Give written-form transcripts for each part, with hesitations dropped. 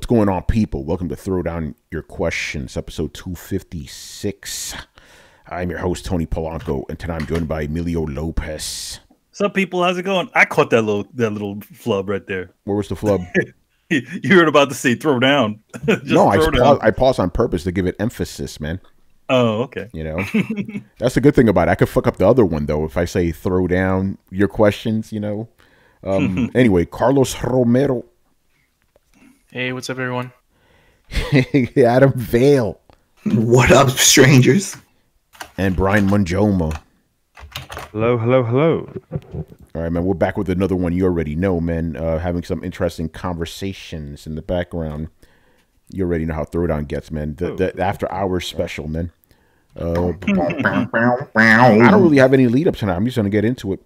going on, people? Welcome to Throwdown Your Questions, episode 256. I'm your host, Tony Polanco, and tonight I'm joined by Emilio Lopez. What's up, people? How's it going? I caught that little flub right there. Where was the flub? You heard about to say throw down. No, I paused on purpose to give it emphasis, man. Oh, okay. You know, that's the good thing about it. I could fuck up the other one, though, if I say throw down your questions, you know. Anyway, Carlos Romero. Hey, what's up, everyone? Adam Vale. What up, strangers? And Brian Monjoma. Hello, hello, hello. All right, man, we're back with another one you already know, man. Having some interesting conversations in the background. You already know how Throwdown gets, man. The after hours special, man. I don't really have any lead up tonight. I'm just going to get into it.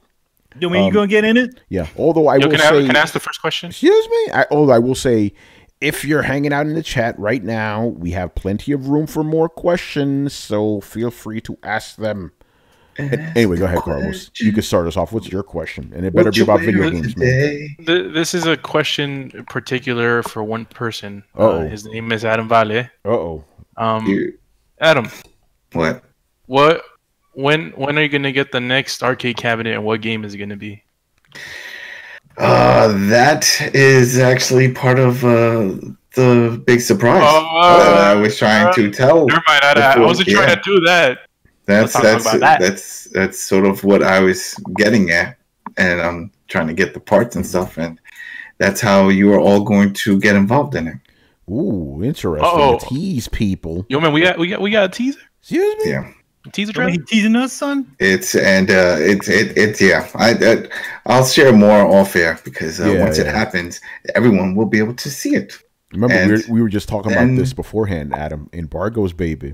You mean you going to get in it? Yeah, although I will say... Can I ask the first question? Excuse me? Although I will say, if you're hanging out in the chat right now, we have plenty of room for more questions, so feel free to ask them. Anyway, go ahead, Carlos. You can start us off. What's your question? And it better be about video games, man. This is a question particular for one person. His name is Adam Vale. Adam. What? When are you going to get the next arcade cabinet, and what game is it going to be? That is actually part of the big surprise that I was trying to tell. Never mind. I wasn't trying to do that. That's sort of what I was getting at, and I'm trying to get the parts and stuff, and that's how you are all going to get involved in it. Ooh, interesting. Tease people. Yo, man, we got a teaser. Excuse me. Yeah. Teaser trailer? He teasing us, son? It's yeah. I'll share more off air because once it happens, everyone will be able to see it. Remember, we were just talking about this beforehand, Adam. Embargoes, baby.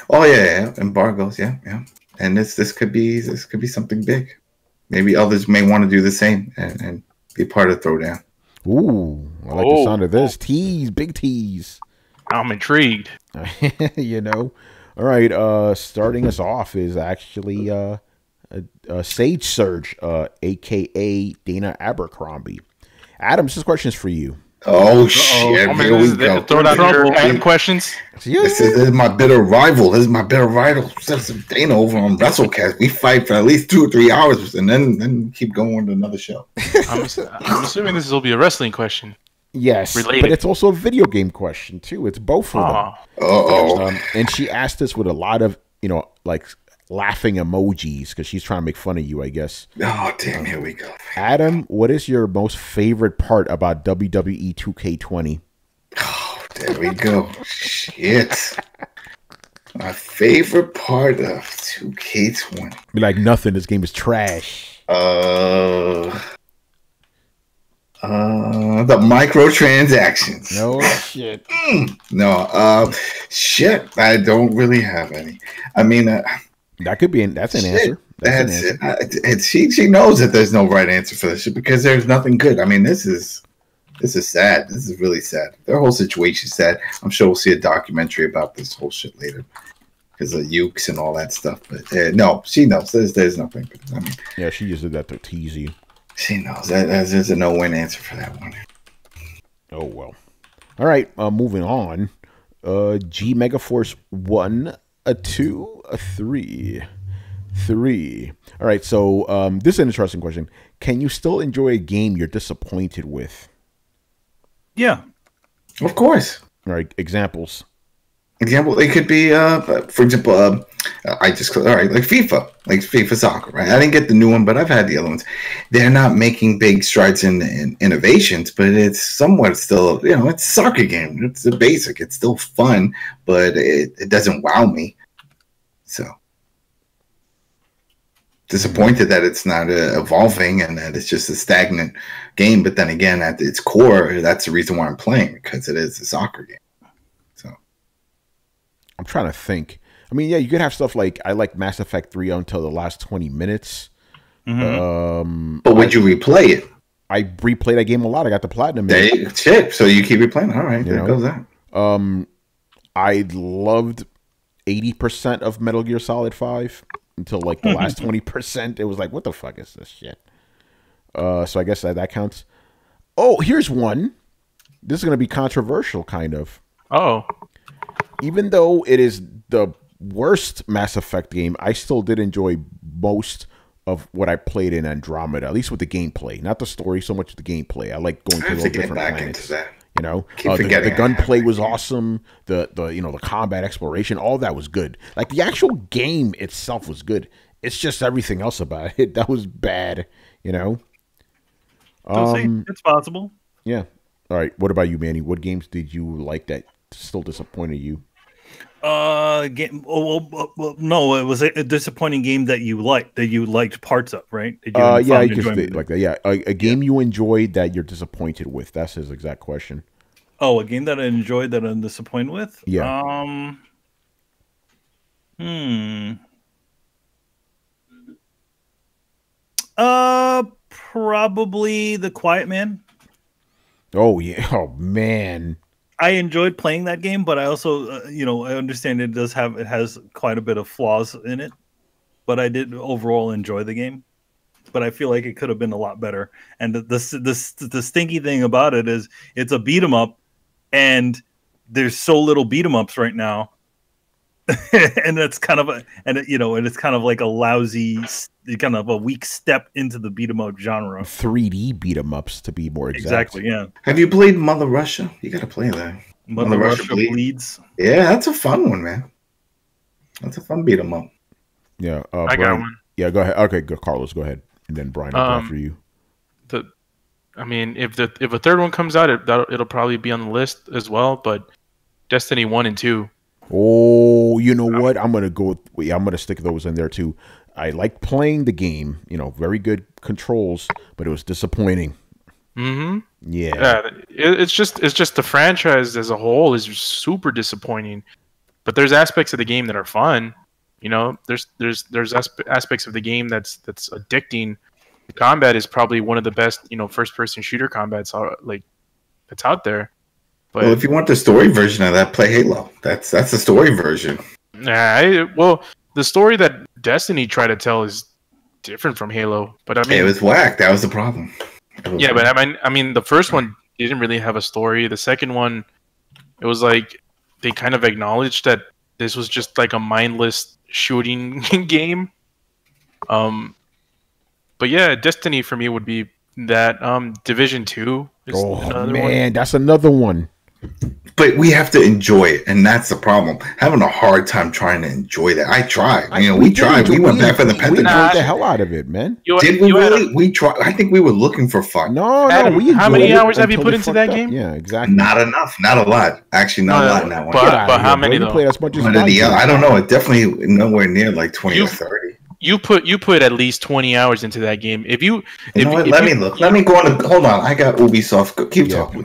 Oh yeah, embargoes, yeah. And this could be something big. Maybe others may want to do the same and be part of Throwdown. Ooh, I like the sound of this. Tease, big tease. I'm intrigued. You know. All right, starting us off is actually Sage Surge, a.k.a. Dana Abercrombie. Adam, this question is for you. Oh, shit, here we go. Throw down your Adam questions. This is my bitter rival. This is my bitter rival. Dana over on WrestleCast. We fight for at least 2 or 3 hours, and then keep going to another show. I'm assuming this will be a wrestling question. Yes, related. But it's also a video game question, too. It's both of them. And she asked us with a lot of, like laughing emojis because she's trying to make fun of you, I guess. Oh, damn, here we go. Adam, what is your most favorite part about WWE 2K20? Oh, there we go. Shit. My favorite part of 2K20. Be like, nothing. This game is trash. The microtransactions. No shit. No, shit. I don't really have any. I mean, that's an answer. That's it. She knows that there's no right answer for this shit because there's nothing good. I mean, this is sad. This is really sad. Their whole situation's sad. I'm sure we'll see a documentary about this whole shit later because of ukes and all that stuff. But no, she knows there's nothing good. I mean, yeah, she just did that to tease you. She knows that there's a no-win answer for that one. Oh, well. All right, moving on. G Megaforce 1, a 2, a 3. 3. All right, so this is an interesting question. Can you still enjoy a game you're disappointed with? Yeah. Of course. All right, examples. It could be, for example, like FIFA Soccer, right? I didn't get the new one, but I've had the other ones. They're not making big strides in innovations, but it's somewhat still, it's a soccer game. It's a basic. It's still fun, but it doesn't wow me. So disappointed that it's not evolving and that it's just a stagnant game. But then again, at its core, that's the reason why I'm playing, because it is a soccer game. I'm trying to think. I mean, yeah, you could have stuff like I like Mass Effect 3 until the last 20 minutes. Mm-hmm. But would you replay it? I replayed that game a lot. I got the platinum. Shit. So you keep replaying. All right, there goes that. I loved 80% of Metal Gear Solid 5 until like the last 20%. It was like, what the fuck is this shit? So I guess that counts. Oh, here's one. This is going to be controversial, kind of. Oh. Even though it is the worst Mass Effect game, I still did enjoy most of what I played in Andromeda, at least with the gameplay. Not the story so much, the gameplay. I like going to those different planets. You know, the gunplay was awesome. The the combat exploration, all that was good. Like the actual game itself was good. It's just everything else about it that was bad. You know. It's possible. Yeah. All right. What about you, Manny? What games did you like that still disappointed you? No, it was a disappointing game that you liked parts of, right? Yeah, you can like that. Yeah, a game you enjoyed that you're disappointed with. That's his exact question. Oh, a game that I enjoyed that I'm disappointed with. Yeah. Probably The Quiet Man. Oh yeah. Oh man. I enjoyed playing that game, but I also, I understand it has quite a bit of flaws in it. But I did overall enjoy the game. But I feel like it could have been a lot better. And the stinky thing about it is it's a beat 'em up, and there's so little beat 'em ups right now, and it's kind of it's kind of like a lousy, kind of a weak step into the beat 'em up genre. 3D beat 'em ups to be more exact. Exactly. Yeah. Have you played Mother Russia? You got to play that. Mother Russia Bleeds. Yeah, that's a fun one, man. That's a fun beat 'em up. Yeah. I got one. Yeah, go ahead. Okay, go, Carlos, go ahead, and then Brian will go after you. I mean, if a third one comes out, it'll probably be on the list as well. But Destiny 1 and 2. Oh, you know what? I'm gonna stick those in there too. I like playing the game. Very good controls, but it was disappointing. Mm-hmm. Yeah. It's just the franchise as a whole is super disappointing. But there's aspects of the game that are fun. There's aspects of the game that's addicting. The combat is probably one of the best, first person shooter combats that's out there. But, well, if you want the story version of that, play Halo. That's the story version. Well, the story that Destiny tried to tell is different from Halo. But I mean, it was whack. That was the problem. Yeah, but I mean, the first one didn't really have a story. The second one, it was like they kind of acknowledged that this was just like a mindless shooting game. But yeah, Destiny for me would be that. Division 2 is another one. That's another one. But we have to enjoy it, and that's the problem. Having a hard time trying to enjoy that. I tried. We tried. We went back for the Pentagon. We enjoyed the hell out of it, man. Did we really? We tried. I think we were looking for fun. No, Adam, how many hours have you put into that game? Yeah, exactly. Not enough. Not a lot. Actually, not a lot in that one. But how many? You played as much as I don't know. It definitely nowhere near like 20 or 30. You put at least 20 hours into that game. Let me look. Let me go on. Hold on. I got Ubisoft. Keep talking.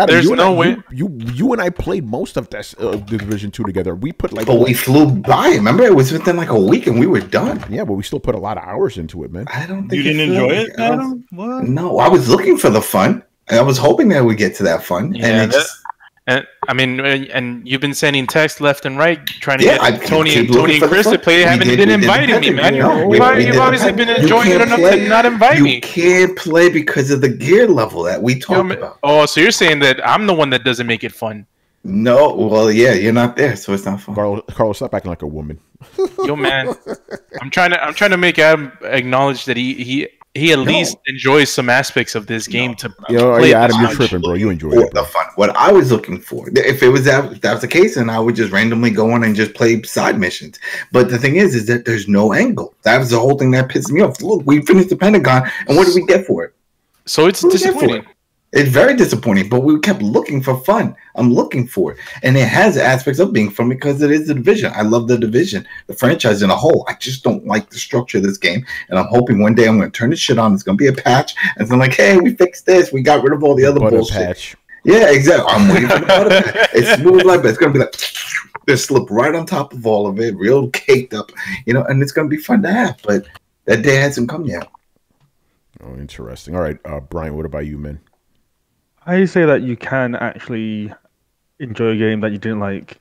There's no way. You and I played most of this Division 2 together. We put but we flew by. Remember, it was within like a week, and we were done. Yeah, but we still put a lot of hours into it, man. I don't think you didn't enjoy it, Adam. What? No, I was looking for the fun. I was hoping that we get to that fun, and I mean, and you've been sending texts left and right trying to get Tony and Chris to play. Haven't been inviting me, man. You've obviously been enjoying it enough to not invite me. You can't play because of the gear level that we talked about. Oh, so you're saying that I'm the one that doesn't make it fun? No, well, yeah, you're not there, so it's not fun. Carlos, stop acting like a woman. Yo, man, I'm trying to make Adam acknowledge that he at least enjoys some aspects of this game to play. Yeah, Adam, you're tripping, bro. You enjoy it. The fun. What I was looking for, if it was that was the case, then I would just randomly go on and just play side missions. But the thing is that there's no angle. That was the whole thing that pissed me off. Look, we finished the Pentagon, and what did we get for it? So it's disappointing. It's very disappointing, but we kept looking for fun. I'm looking for it. And it has aspects of being fun because it is the Division. I love the Division, the franchise in a whole. I just don't like the structure of this game. And I'm hoping one day I'm going to turn this shit on. It's going to be a patch. And it's like, hey, we fixed this. We got rid of all the other bullshit. Patch. Yeah, exactly. I'm waiting for the butter patch. It's smooth like that. It's going to be like, just slip right on top of all of it, real caked up, and it's going to be fun to have. But that day hasn't come yet. Oh, interesting. All right, Brian, what about you, man? I say that you can actually enjoy a game that you didn't like,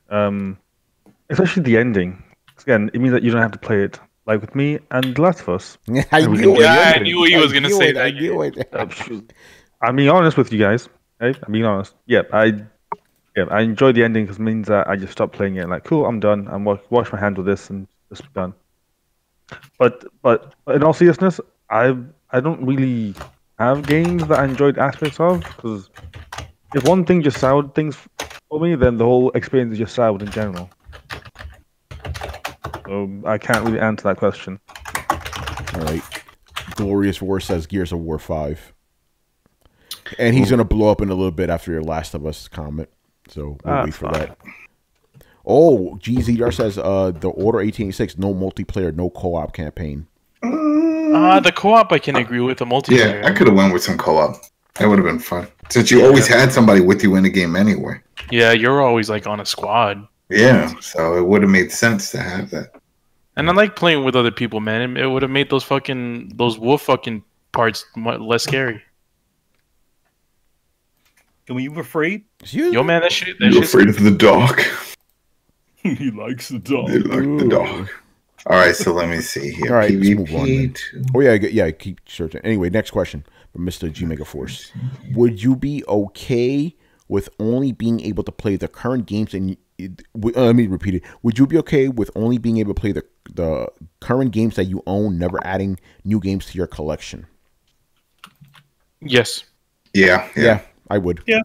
especially the ending. Again, it means that you don't have to play it. Like with me and The Last of Us. I knew he was going to say that. I'm being honest with you guys. Hey, I'm being honest. Yeah, I enjoy the ending because it means that I just stop playing it. Like, cool, I'm done. I'm wash my hands with this and just be done. But in all seriousness, I don't really have games that I enjoyed aspects of because if one thing just soured things for me, then the whole experience is just soured in general. So I can't really answer that question. All right. Glorious War says Gears of War 5. And he's going to blow up in a little bit after your Last of Us comment. So we'll wait for that. Oh, GZR says the Order 1886, no multiplayer, no co-op campaign. The co-op I can agree with. The multiplayer. Yeah, I could have went with some co-op. That would have been fun. Since you always had somebody with you in the game anyway. Yeah, you're always like on a squad. Yeah, so it would have made sense to have that. And I like playing with other people, man. It would have made those wolf fucking parts less scary. Were you afraid? Yo, man, that shit. You're afraid of the dog. He likes the dog. They like the dog. All right, so let me see here. All right, let's PvP move on. Oh yeah, keep searching. Anyway, next question from Mr. G Mega Force. Would you be okay with only being able to play the current games and let me repeat it. Would you be okay with only being able to play the current games that you own, never adding new games to your collection? Yes. Yeah, I would. Yeah.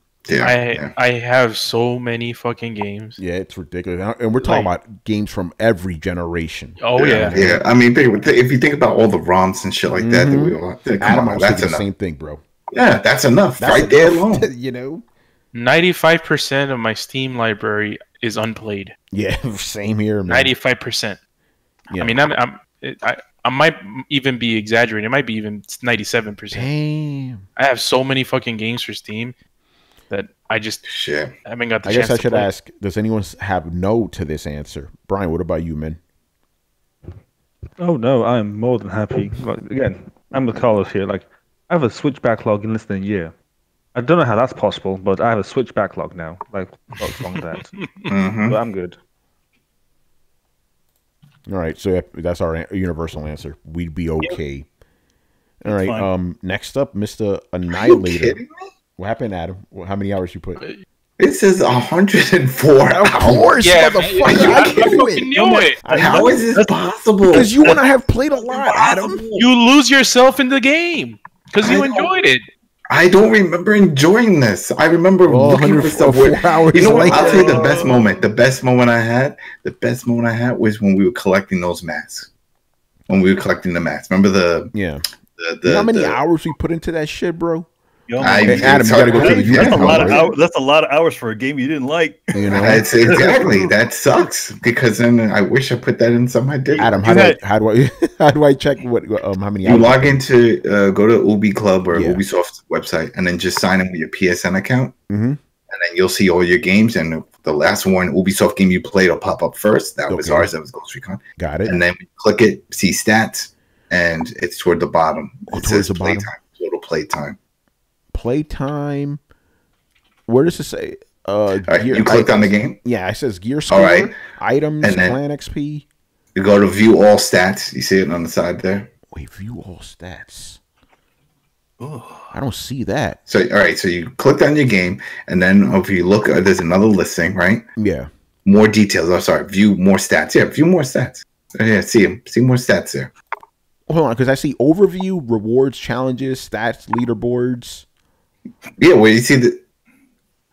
I have so many fucking games. Yeah, it's ridiculous. And we're talking about games from every generation. Oh, yeah. Yeah, I mean, if you think about all the ROMs and shit like that we all come on, that's the enough. same thing, bro. Yeah, that's enough. That's right there alone. You know? 95% of my Steam library is unplayed. Yeah, same here, man. 95%. Yeah. I mean, I might even be exaggerating. It might be even 97%. Damn. I have so many fucking games for Steam that I just haven't got the chance to play. I guess I should ask, does anyone have no to this answer? Brian, what about you, man? Oh, no, I'm more than happy. Like, again, I'm with Carlos here. Like, I have a Switch backlog in less than a year. I don't know how that's possible, but I have a Switch backlog now. Like, what's wrong with that? But I'm good. All right, so that's our universal answer. We'd be okay. All right, fine. Next up, Mr. Annihilator. Are you kidding me? What happened, Adam? How many hours you put? It says 104 Of course, Yeah, motherfucker. I I knew fucking knew it. How is this possible? Because you and I have played a lot, Adam. You lose yourself in the game because you enjoyed it. I don't remember enjoying this. I remember looking for stuff. 4 hours You know what? later. I'll tell you the best moment. The best moment I had was when we were collecting those masks. When we were collecting the masks. Remember the you know how many hours we put into that shit, bro? Yo, Hey, Adam, you gotta go to the that's a YouTube. lot of hours. That's a lot of hours for a game you didn't like. You know, That's exactly that sucks because then I wish I put that in some I did. Adam, how do I how do I check what how many You hours? log into go to Ubi Club or Yeah. Ubisoft's website and then just sign in with your PSN account, Mm-hmm. and then you'll see all your games. And the last one Ubisoft game you played will pop up first. That was ours. That was Ghost Recon. Got it. And then click it, see stats, and it's toward the bottom. Oh, It towards says the bottom. playtime, total playtime. Playtime. Where does it say? All right, you clicked on the game. Yeah, it says gear score, All right. items, And then- clan XP. You go to view all stats. You see it on the side there. Wait, view all stats. Oh, I don't see that. So all right, so you clicked on your game, and then if you look, there's another listing, right? Yeah. More details. Oh, sorry, view more stats. Yeah, view more stats. Yeah, see them. See more stats there. Hold on, because I see overview, rewards, challenges, stats, leaderboards. Yeah, well, you see the.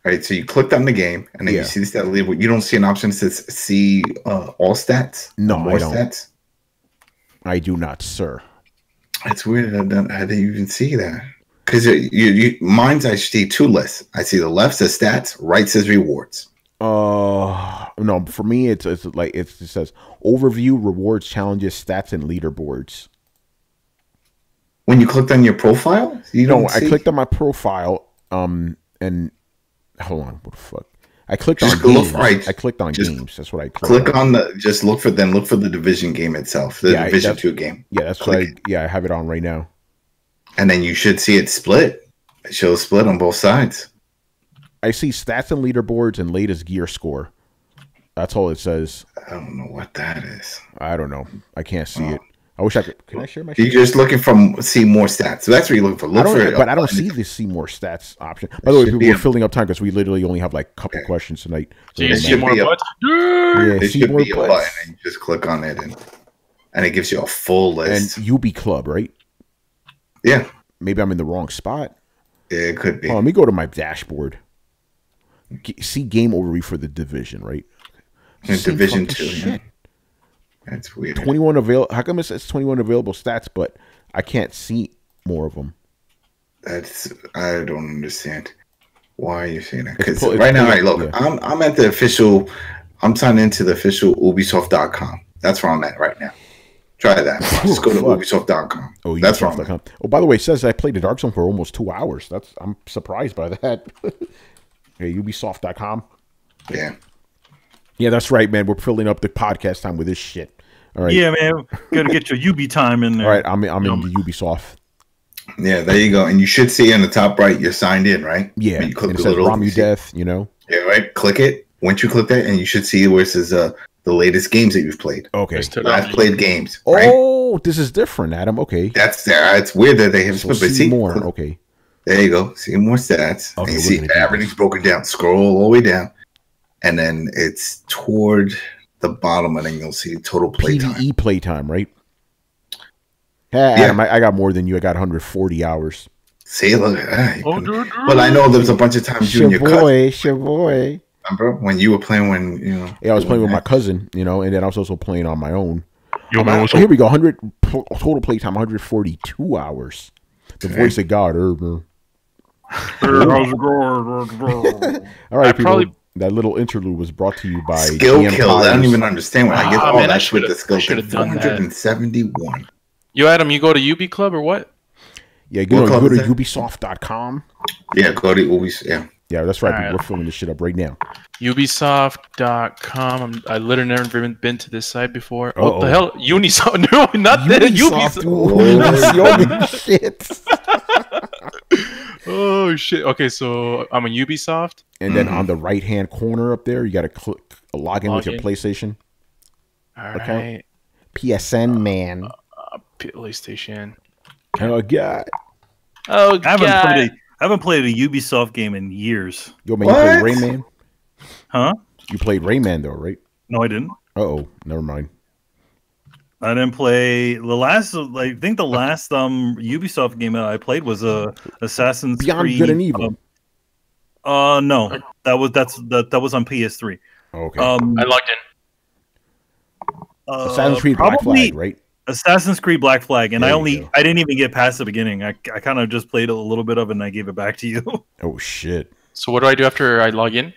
All right, so you clicked on the game, and then Yeah. you see the stat leaderboard. You don't see an option that says see all stats. No, more I don't. Stats. I do not, sir. That's weird. I didn't even see that. Because mine's I see two lists. I see the left says stats, right says rewards. No, for me it's like it says overview, rewards, challenges, stats, and leaderboards. When you clicked on your profile, you No, don't I see? clicked on my profile, and hold on, what the fuck? I clicked Just on look games. right. I clicked on Just games. That's what I clicked. Click on the. Just look for the Division game itself, the Yeah, Division that's- 2 game, Yeah, that's Click right. I have it on right now. and then you should see it split. It shows split on both sides. I see stats and leaderboards and latest gear score. That's all it says. I don't know what that is. I don't know. I can't see it. I wish I could. Can I share my? You're just looking for see more stats. So that's what you're looking for. Look for it. But I don't see the see more stats option. By the way, we're filling up time because we literally only have like a couple questions tonight. So you see more butts? Yeah, it see should more be a button, and you just click on it, and it gives you a full list. And UB Club, right? Yeah. Maybe I'm in the wrong spot. Yeah, it could be. Oh, let me go to my dashboard. See game overview for the division, right? Division 2. Yeah. That's weird. 21 available. How come it says 21 available stats, but I can't see more of them? I don't understand. Why are you saying that? Because right now, look, yeah. I'm at the official. I'm signed into the official Ubisoft.com. That's where I'm at right now. Try that. Just go to Ubisoft.com. Oh, that's where I'm at. Oh, by the way, it says I played the Dark Zone for almost 2 hours. I'm surprised by that. Okay, Ubisoft.com. Yeah. Yeah, that's right, man. We're filling up the podcast time with this shit. All right. Yeah, man. Gotta get your UB time in there. All right, I'm in the Ubisoft. Yeah, there you go. And you should see on the top right, you're signed in, right? Yeah. When you click it says Ramu Death, you know? Yeah, right? Click it. Once you click that, and you should see where it says the latest games that you've played. Okay. I've played games. Right? Oh, this is different, Adam. Okay. It's weird that they have so see more. Okay. There you go. See more stats. Okay, and you see everything's broken down. Scroll all the way down. And then it's toward the bottom, and then you'll see total playtime. PvE playtime, right? Hey, Adam, I got more than you. I got 140 hours. See, look. But I know there's a bunch of times you and your cousin. Remember when you were playing Yeah, I was playing with my cousin, and then I was also playing on my own. Here we go. Total playtime, 142 hours. The voice of God, How's it going? All right, people. That little interlude was brought to you by Skill Kill. I don't even understand when I get all that shit. The skill kill. 471. Yo, Adam, you go to UB Club or what? Yeah, go to Ubisoft.com. Yeah, go to Ubisoft. Yeah. Yeah, that's right. Right. We're filling this shit up right now. Ubisoft.com. I literally never been to this site before. What the hell? Unisoft? No, not that. Ubisoft. Shit. Oh shit. Okay, so I'm on Ubisoft, and then on the right hand corner up there, you got to click log in with your PlayStation. All right. PSN man. PlayStation. Oh god. Oh god. I haven't played a Ubisoft game in years. Yo man, you played Rayman? Huh? You played Rayman though, right? No, I didn't. Oh, never mind. I didn't play the last. I think the last Ubisoft game that I played was Assassin's Beyond Creed. Good and Evil. No, that was on PS3. Okay. I logged in. Assassin's Creed Black Flag, right? Assassin's Creed Black Flag, and I didn't even get past the beginning. I kind of just played a little bit of it, and I gave it back to you. Oh shit! So what do I do after I log in?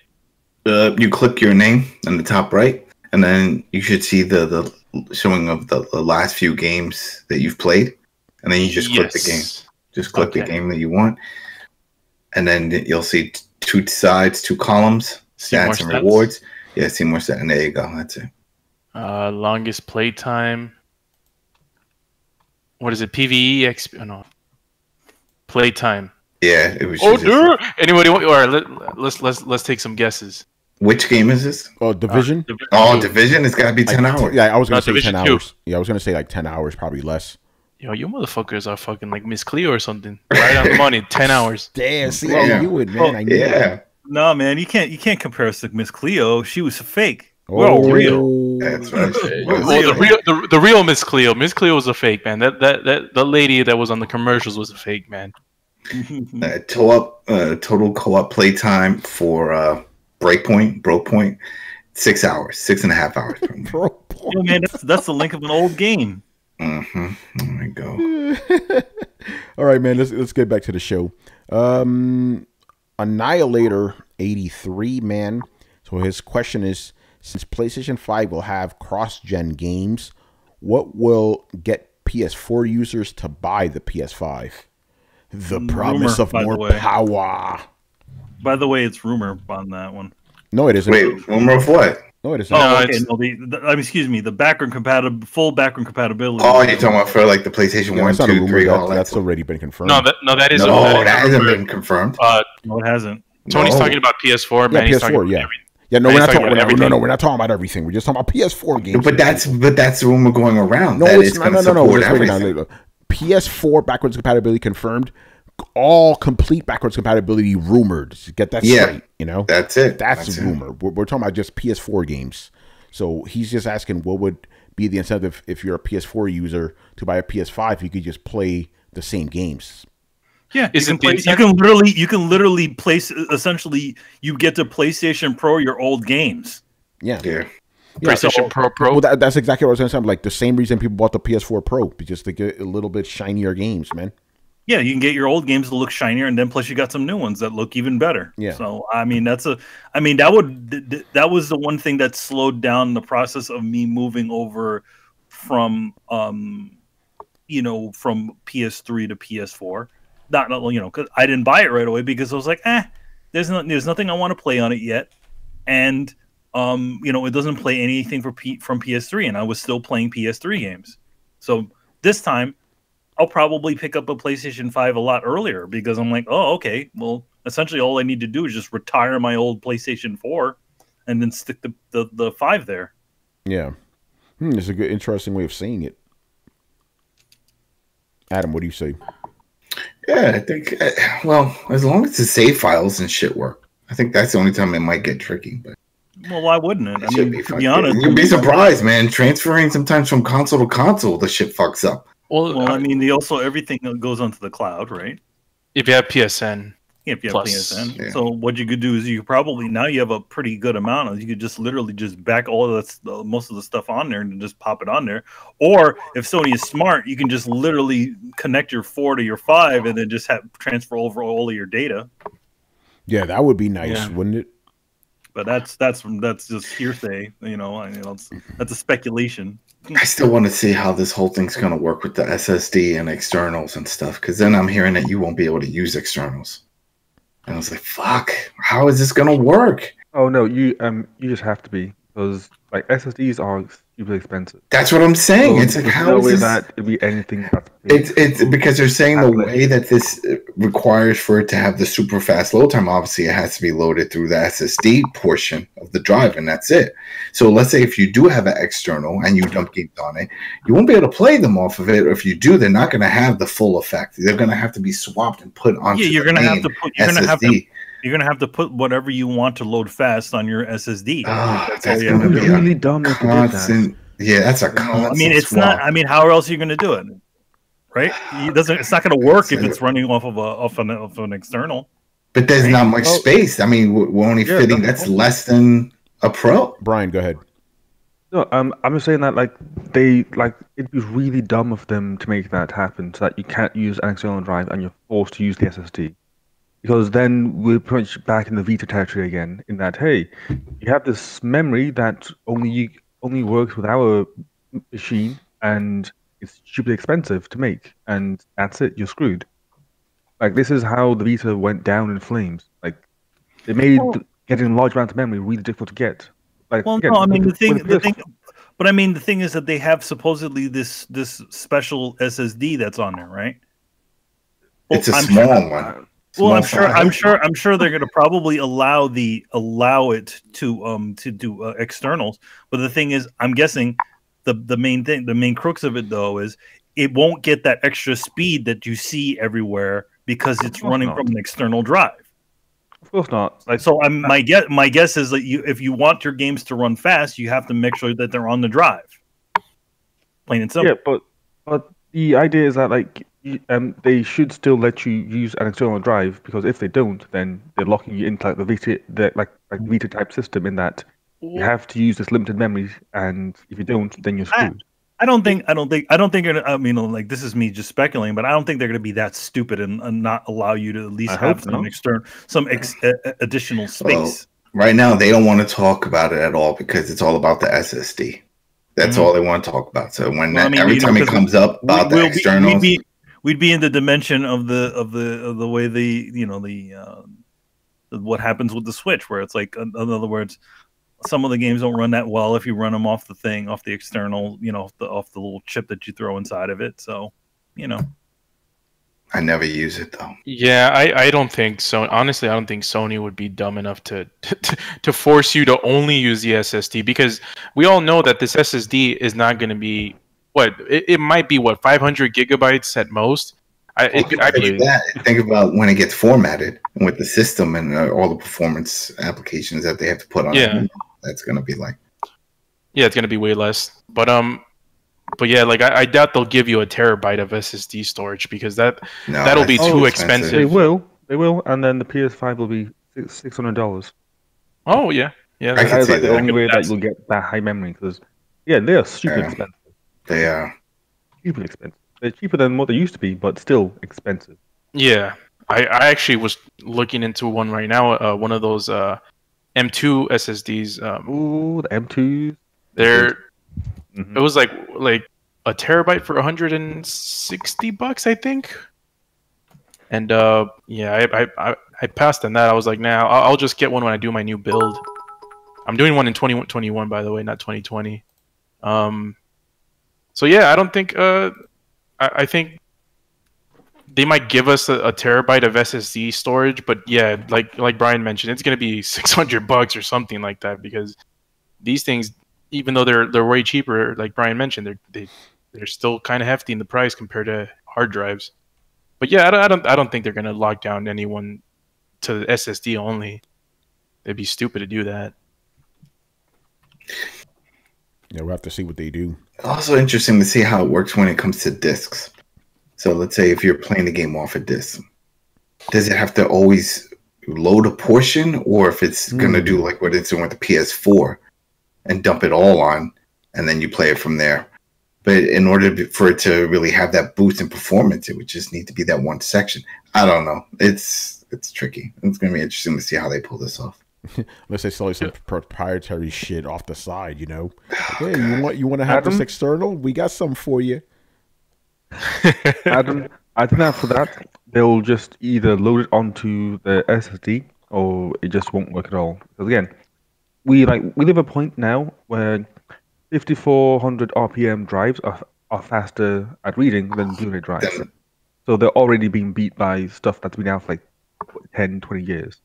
You click your name in the top right, and then you should see the showing of the last few games that you've played, and then you just click the game. Just click the game that you want, and then you'll see two sides, two columns, stats and rewards. Yeah, see more stats, and there you go. That's it. Longest playtime. What is it? PvE XP? Oh, no. Playtime. Yeah, it was. Dude! Anybody? All right, let's take some guesses. Which game is this? Oh, Division. Division. It's got to be 10 hours. Yeah, I was gonna say Division 10 2. hours. Yeah, I was gonna say like 10 hours, probably less. Yo, you motherfuckers are fucking like Miss Cleo or something. Right on the money. 10 hours. Damn, see how you would, man. I knew that. No, man, you can't compare us to Miss Cleo. She was fake. Oh, real. That's right. The real Miss Cleo. Miss Cleo was a fake, man. That the lady that was on the commercials was a fake, man. Total co-op playtime for Broke Point, 6 hours, 6.5 hours. Oh, man, that's the link of an old game. Mm-hmm. There we go. All right, man. Let's get back to the show. Annihilator 83, man. So his question is: since PlayStation 5 will have cross-gen games, what will get PS4 users to buy the PS5? The promise of more power. By the way, it's rumor on that one. No, it isn't. Wait, rumor of what? No, it isn't. Oh, okay. No, excuse me. The full background compatibility. Oh, you're talking about for like the PlayStation 1, 2, 3, all that. That's already been confirmed. That is. No, that hasn't been confirmed. No, it hasn't. Tony's talking about PS4, man. Yeah, PS4, Yeah, no, Now we're he's not talking talking. about everything. No, we're not talking about everything. We're just talking about PS4 games. But that's the rumor going around. No, that it's going not. to No. support Just wait everything. now. PS4 backwards compatibility confirmed. All complete backwards compatibility rumored. Get that straight. You know, that's it. That's a rumor. We're talking about just PS4 games. So he's just asking what would be the incentive if you're a PS4 user to buy a PS5 if you could just play the same games. Yeah, Is you it can, the play, you can literally place, essentially you get to PlayStation Pro your old games. Yeah. PlayStation Pro. Well, that's exactly what I was going to say. Like the same reason people bought the PS4 Pro, because to get a little bit shinier games, man. Yeah, you can get your old games to look shinier, and then plus you got some new ones that look even better. Yeah. So that was the one thing that slowed down the process of me moving over from from PS3 to PS4. Not because I didn't buy it right away because I was like, there's nothing I want to play on it yet, and it doesn't play anything from PS3, and I was still playing PS3 games. So this time I'll probably pick up a PlayStation 5 a lot earlier because I'm like, oh, okay, well, essentially all I need to do is just retire my old PlayStation 4 and then stick the 5 there. Yeah. It's a good, interesting way of saying it. Adam, what do you say? Yeah, I think, well, as long as the save files and shit work, I think that's the only time it might get tricky. But well, why wouldn't it? I mean, to be honest, you'd be surprised, man. Transferring sometimes from console to console, the shit fucks up. Well, I mean, everything goes onto the cloud, right? If you have PSN. If you have PSN. Yeah. So what you could do is you have a pretty good amount of, you could just literally just back all of that, most of the stuff on there and just pop it on there. Or if Sony is smart, you can just literally connect your 4 to your 5 and then just transfer over all of your data. Yeah, that would be nice, wouldn't it? But that's just hearsay, that's a speculation. I still want to see how this whole thing's going to work with the SSD and externals and stuff, because then I'm hearing that you won't be able to use externals. And I was like, fuck, how is this going to work? Oh, no, you just have to be, because like SSDs are super expensive. That's what I'm saying. So it's like, how no is way this? that it'd be anything that's It's because they're saying the way that this requires for it to have the super fast load time, obviously it has to be loaded through the SSD portion of the drive, and that's it. So let's say if you do have an external and you dump games on it, you won't be able to play them off of it. Or if you do, they're not going to have the full effect. They're going to have to be swapped and put onto you're going to have to put SSD. You're going to have to put whatever you want to load fast on your SSD. That's going going to be be really dumb if you did that. Yeah, that's a constant. I mean, it's swap. not. I mean, how else are you going to do it? Right? It's not going to work if it's running off of an external. But there's not much space. I mean, we're only fitting. That's less than a Pro. Brian, go ahead. No, I'm just saying that it'd be really dumb of them to make that happen, so that you can't use an external drive and you're forced to use the SSD. Because then we're pretty much back in the Vita territory again. In that, hey, you have this memory that only works with our machine, and it's stupidly expensive to make, and that's it. You're screwed. Like, this is how the Vita went down in flames. Like, they made getting large amounts of memory really difficult to get. Like, well, again, no, I mean the thing is that they have supposedly this special SSD that's on there, right? Well, It's a small one. Well, I'm sure they're going to probably allow it to do externals. But the thing is, I'm guessing the main crux of it though is it won't get that extra speed that you see everywhere because it's running from an external drive. Of course not. My guess is that if you want your games to run fast, you have to make sure that they're on the drive. Plain and simple. Yeah, but the idea is that they should still let you use an external drive, because if they don't, then they're locking you into the Vita type system, in that you have to use this limited memory, and if you don't, then you're screwed. I don't think you're gonna. I mean, like, this is me just speculating, but I don't think they're gonna be that stupid and not allow you to at least have some additional space. Well, right now, they don't want to talk about it at all because it's all about the SSD. That's all they want to talk about. So every time it comes up about the externals, we'd be in the dimension of the way what happens with the Switch, where it's like, in other words, some of the games don't run that well if you run them off the external, off the little chip that you throw inside of it. So, I never use it though. Yeah, I don't think so. Honestly, I don't think Sony would be dumb enough to to force you to only use the SSD, because we all know that this SSD is not going to be it might be 500 gigabytes at most. It could actually Think about when it gets formatted with the system and all the performance applications that they have to put on it. That's going to be like, yeah, it's going to be way less. But yeah, like I doubt they'll give you a terabyte of SSD storage, because that'll be too expensive. They will, and then the PS5 will be $600. Oh yeah, yeah. I That is the only way that you'll get that high memory, because they are super expensive. They are super expensive. They're cheaper than what they used to be, but still expensive. Yeah, I actually was looking into one right now. One of those M2 SSDs. Ooh, the M2s. They're it was like a terabyte for $160, I think. And yeah, I passed on that. I was like, nah, I'll just get one when I do my new build. I'm doing one in 2021, by the way, not 2020. So yeah, I don't think I think they might give us a terabyte of SSD storage, but yeah, like Brian mentioned, it's gonna be $600 or something like that, because these things, even though they're way cheaper, like Brian mentioned, they're still kind of hefty in the price compared to hard drives. But yeah, I don't think they're gonna lock down anyone to SSD only. They'd be stupid to do that. Yeah, we'll have to see what they do. also interesting to see how it works when it comes to discs. So let's say if you're playing the game off a disc, does it have to always load a portion, or if it's going to do like what it's doing with the PS4 and dump it all on, and then you play it from there? But in order for it to really have that boost in performance, it would just need to be that one section. I don't know. It's tricky. It's going to be interesting to see how they pull this off. Unless they sell some proprietary shit off the side, you know. Hey, you want to have this external? We got some for you. Adam, I think after that they'll just either load it onto the SSD or it just won't work at all. Because again, we live a point now where 5400 RPM drives are faster at reading than Blu-ray drives. So they're already being beat by stuff that's been out for like 10, 20 years.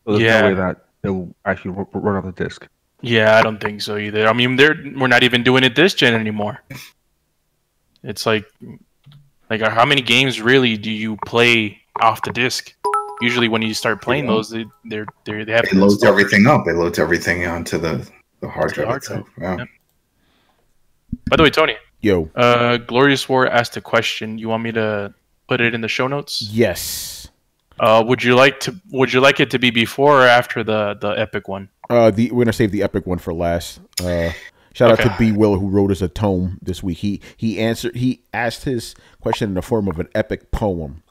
So there's no way that they'll actually run off the disc. Yeah, I don't think so either. I mean, we're not even doing it this gen anymore. It's like how many games really do you play off the disc? Usually, when you start playing those, they have. It loads everything up. It loads everything onto the hard drive itself. Wow. Yeah. By the way, Tony. Yo. Glorious War asked a question. You want me to put it in the show notes? Yes. Would you like it to be before or after the epic one? We're gonna save the epic one for last. Shout out to B. Will, who wrote us a tome this week. He asked his question in the form of an epic poem.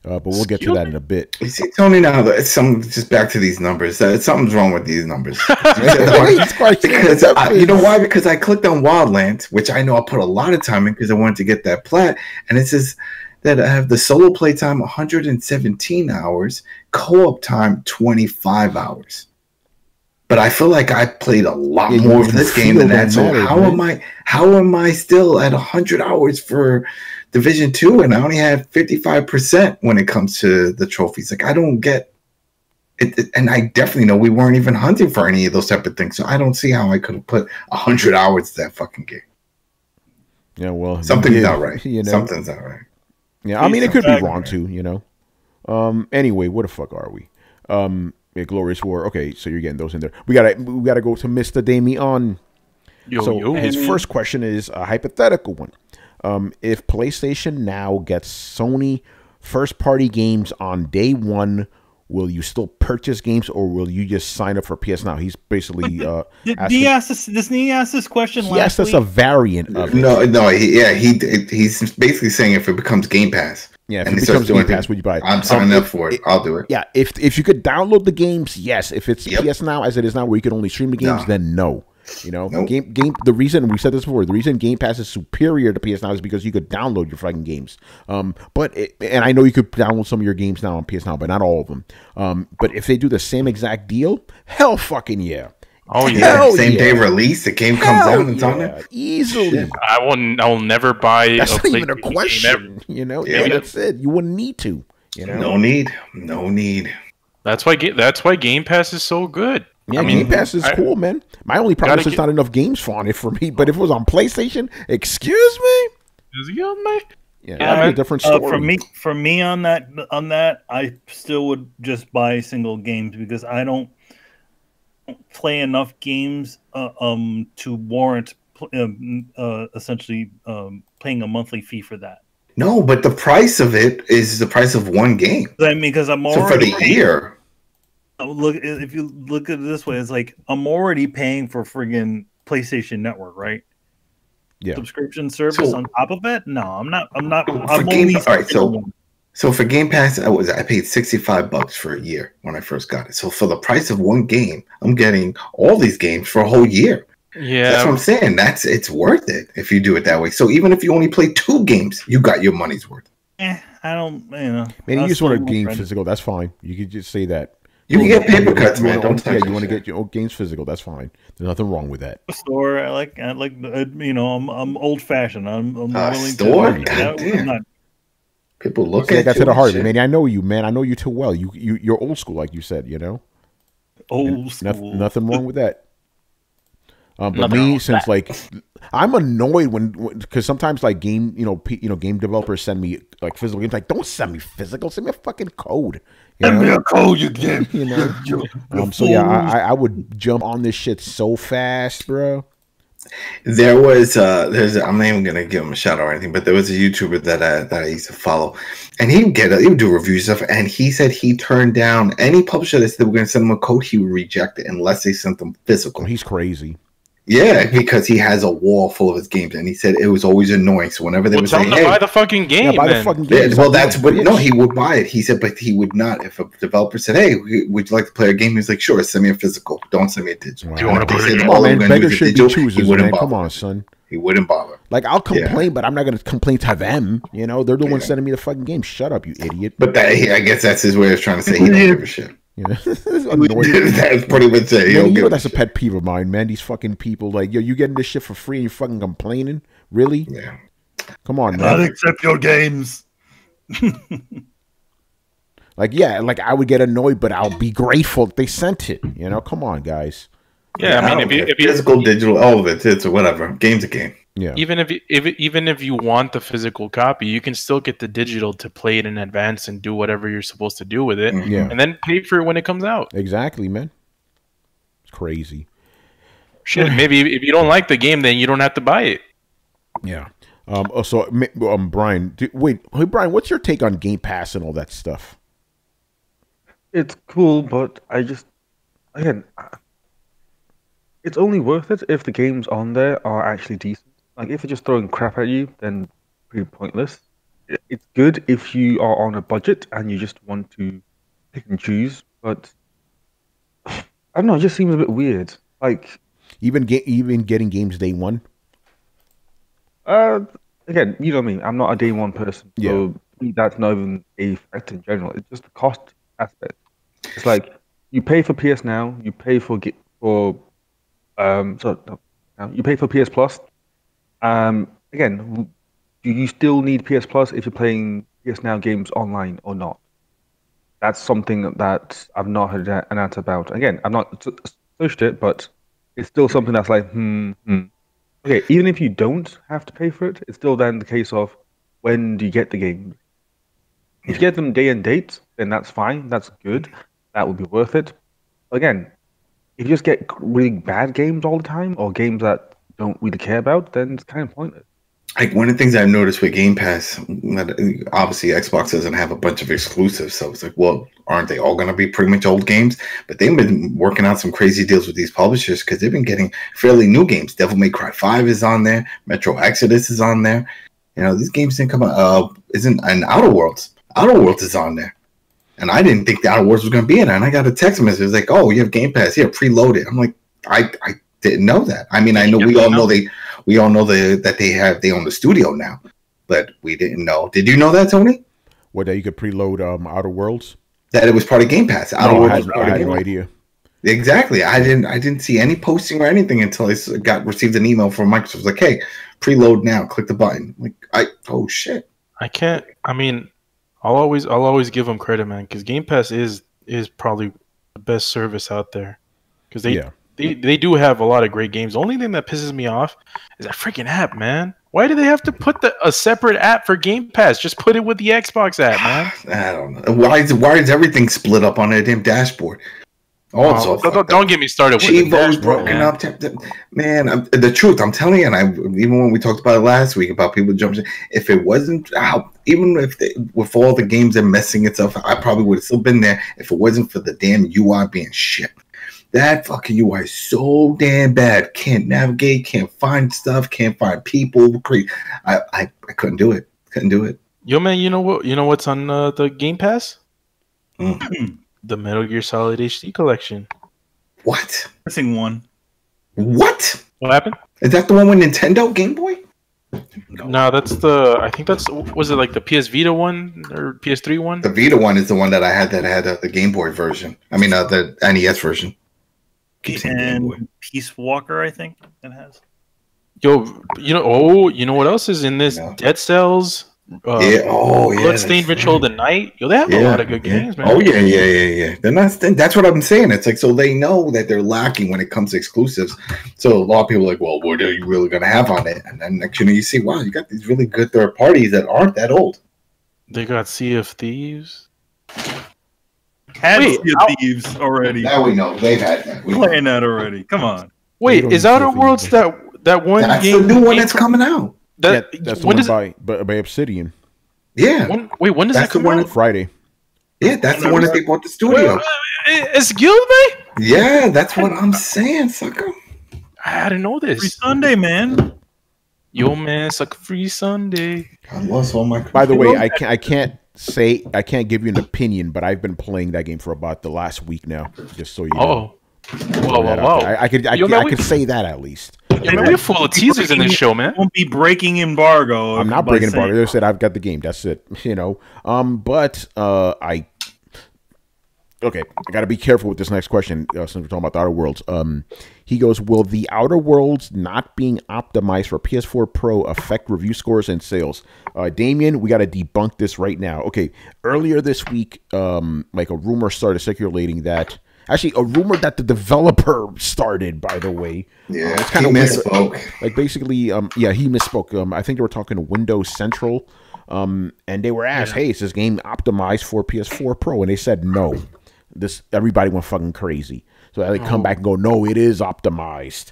But we'll get to that in a bit. You see, Tony, now just back to these numbers. Something's wrong with these numbers. Because you know why? Because I clicked on Wildlands, which I know I put a lot of time in because I wanted to get that plat, and it says that I have the solo play time 117 hours, co-op time 25 hours. But I feel like I played a lot more of this game than that. So how am I still at 100 hours for Division 2 and I only have 55% when it comes to the trophies? Like, I don't get it. And I definitely know we weren't even hunting for any of those type of things. So I don't see how I could have put 100 hours to that fucking game. Yeah, well, something's not right. You know? Something's not right. Yeah, I mean, it could be wrong too, you know. Anyway, what the fuck are we? Yeah, Glorious War. Okay, so you're getting those in there. We gotta go to Mr. Damian. His first question is a hypothetical one. If PlayStation Now gets Sony first-party games on day one, will you still purchase games, or will you just sign up for PS Now? He's basically Didn't he ask this question last week? He asked us a variant of it. No, he's basically saying if it becomes Game Pass. Yeah, if it becomes Game Pass, would you buy it? I'm signing up for it. I'll do it. Yeah, if you could download the games, yes. If it's PS Now as it is now, where you can only stream the games, then no. You know, game. The reason we said this before, the reason Game Pass is superior to PS Now is because you could download your fucking games. And I know you could download some of your games now on PS Now, but not all of them. But if they do the same exact deal, hell fucking yeah. Oh Yeah, yeah. Hell same day yeah. release. The game comes out and it's on there. Easily. Shit. I will never buy That's a not even a PlayStation game ever. question. You know, Yeah. that's it. You wouldn't need to. You know, No need. No need. That's why Game Pass is so good. yeah, I mean, Game Pass is I- cool, man. My only problem Gotta is there's get- not enough games on it for me. But if it was on PlayStation, excuse me. Is it on my- Yeah, Yeah, that'd be man. a different story. For me on that, I still would just buy single games because I don't play enough games to warrant essentially paying a monthly fee for that. No, but the price of it is the price of one game. I mean, because I'm So for already the year, look. If you look at it this way, it's like I'm already paying for friggin' PlayStation Network, right? Yeah. Subscription service So- on top of it. No, I'm not. I'm for Game, only all right, so for Game Pass, I paid $65 for a year when I first got it. So for the price of one game, I'm getting all these games for a whole year. Yeah. That's what I'm saying. It's worth it if you do it that way. So even if you only play 2 games, you got your money's worth. I don't. You know, Man, you I'll just want still a game rent it. physical. That's fine. You could just say that. You can get paper cuts, man. Yeah, Don't touch you want to it. get your own games physical. That's fine. There's nothing wrong with that. Store. I like. You know, I'm old fashioned. I'm willing store? to. Goddamn. I'm not. People look See, I at got you to the and heart of it, shit. man. I know you, man. I know you too well. You're old school, like you said. You know, Old school. nothing wrong with that. But Nothing wrong me, with since like, I'm annoyed when because sometimes like game developers send me like physical games. Like, don't send me physical. Send me a fucking code. You know? a code you get. You know? So yeah, I would jump on this shit so fast, bro. There was I'm not even gonna give him a shout out or anything, but there was a YouTuber that I used to follow, and he would do review stuff, and he said he turned down any publisher that said we're gonna send him a code, he would reject it unless they sent them physical. He's crazy. Yeah, because he has a wall full of his games, and he said it was always annoying. So whenever they Well, would tell say, him to "Hey, buy the fucking game." Yeah, buy the then. fucking yeah, game. well, that's what." Bitch. No, he would buy it. He said, but he would not. If a developer said, "Hey, would you like to play a game?" He's like, "Sure, send me a physical. Don't send me a digital." Wow. Do you wanna If they put it said, in? Come "All on, I'm man. gonna do Beggars is should be digital," choosers, he wouldn't man. Come bother. on, son. He wouldn't bother. Like, I'll complain, but I'm not going to complain to them. You know, they're the ones Yeah. sending me the fucking game. Shut up, you idiot. But I guess that's his way of trying to say he don't give a shit. You know? Annoying. That's pretty much it. He Man, don't you give know a that's a shit. pet peeve of mine, man. These fucking people, like, yo, you getting this shit for free and you're fucking complaining? Really? Yeah. Come on, Not man. accept your games. Like, yeah, like I would get annoyed, but I'll be grateful that they sent it. You know, come on, guys. Yeah, I mean, don't care. Physical, digital, all of it's whatever. Game's a game. Yeah. even if you want the physical copy, you can still get the digital to play it in advance and do whatever you're supposed to do with it, Yeah. and then pay for it when it comes out. Exactly, man. It's crazy. Shit, maybe if you don't like the game, then you don't have to buy it. Yeah. Brian, wait, hey, Brian, what's your take on Game Pass and all that stuff? It's cool, but again, it's only worth it if the games on there are actually decent. Like, if they're just throwing crap at you, then pretty pointless. It's good if you are on a budget and you just want to pick and choose, but I don't know, it just seems a bit weird. Like, Even getting games day one? again, you know me, I'm not a day one person, so that's not even a factor in general. It's just the cost aspect. It's like you pay for PS Now, you pay for you pay for PS Plus. Again, do you still need PS Plus if you're playing PS Now games online or not? That's something that I've not heard an answer about. Again, I've not searched it, but it's still something that's like, Okay, even if you don't have to pay for it, it's still then the case of when do you get the game? If you get them day and date, then that's fine. That's good. That would be worth it. Again, if you just get really bad games all the time or games that you don't really care about, then it's kind of pointless. Like, one of the things I've noticed with Game Pass, obviously Xbox doesn't have a bunch of exclusives, so it's like, well, aren't they all going to be pretty much old games? But they've been working out some crazy deals with these publishers because they've been getting fairly new games. Devil May Cry 5 is on there. Metro Exodus is on there. You know, these games didn't come out. Outer Worlds. Outer Worlds is on there. And I didn't think the Outer Worlds was going to be in it. And I got a text message. It was like, oh, you have Game Pass. Here, preload it. I'm like, I didn't know that. I mean, I know we all know that they own the studio now, but we didn't know. Did you know that, Tony? What, that you could preload Outer Worlds? That it was part of Game Pass. No, Outer I Worlds had, was part I of had Game no Pass. idea. Exactly. I didn't see any posting or anything until I received an email from Microsoft. It was like, hey, preload now. Click the button. Oh shit. I can't. I mean, I'll always give them credit, man, because Game Pass is probably the best service out there. Because they do have a lot of great games. The only thing that pisses me off is that freaking app, man. Why do they have to put a separate app for Game Pass? Just put it with the Xbox app, man. I don't know. Why is everything split up on a damn dashboard? Also, don't get me started with the Chivo's dashboard, broken man. up. Man, the truth, I'm telling you, and even when we talked about it last week about people jumping, if it wasn't out, even if with all the games and messing itself, I probably would have still been there if it wasn't for the damn UI being shit. That fucking UI is so damn bad. Can't navigate, can't find stuff, can't find people. I couldn't do it. Couldn't do it. Yo, man, you know what? You know what's on the Game Pass? Mm. The Metal Gear Solid HD collection. What? Missing one. What? What happened? Is that the one with Nintendo Game Boy? No, that's the. I think that's. Was it like the PS Vita one or PS3 one? The Vita one is the one that I had the Game Boy version. I mean, the NES version. And Peace Walker, I think it has. Yo, you know what else is in this? No. Dead Cells. Bloodstained Ritual of the Night. Yo, they have a lot of good games, man. Oh yeah. That's what I'm saying. It's like, so they know that they're lacking when it comes to exclusives. So a lot of people are like, well, what are you really gonna have on it? And then next you see, wow, you got these really good third parties that aren't that old. They got Sea of Thieves. Sea of Thieves already. Now we know they've had that. Playing that already. Come on. Wait, is Outer Worlds that one that's game? That's the new one that's coming out. That's the one by Obsidian. Yeah. When does that come out? Friday. Yeah, that's the one that they bought the studio. It's Guild, Yeah, that's what I'm saying, sucker. I didn't know this. Free Sunday, man. Yo, man, sucker free Sunday. I lost all my. By the way, I can't give you an opinion, but I've been playing that game for about the last week now. Just so you know. Whoa. I could say that at least. Yeah, man, we're full of teasers in this show, man. Won't be breaking embargo. I'm not breaking embargo. They said I've got the game. That's it. Okay, I got to be careful with this next question since we're talking about the Outer Worlds. He goes, will the Outer Worlds not being optimized for PS4 Pro affect review scores and sales? Damien, we got to debunk this right now. Okay, earlier this week, like a rumor started circulating that. Actually, a rumor that the developer started, by the way. Yeah, it's kind of misspoke. Like basically, he misspoke. I think they were talking to Windows Central, and they were asked, "Hey, is this game optimized for PS4 Pro?" And they said no. Everybody went fucking crazy. So they come back and go, "No, it is optimized."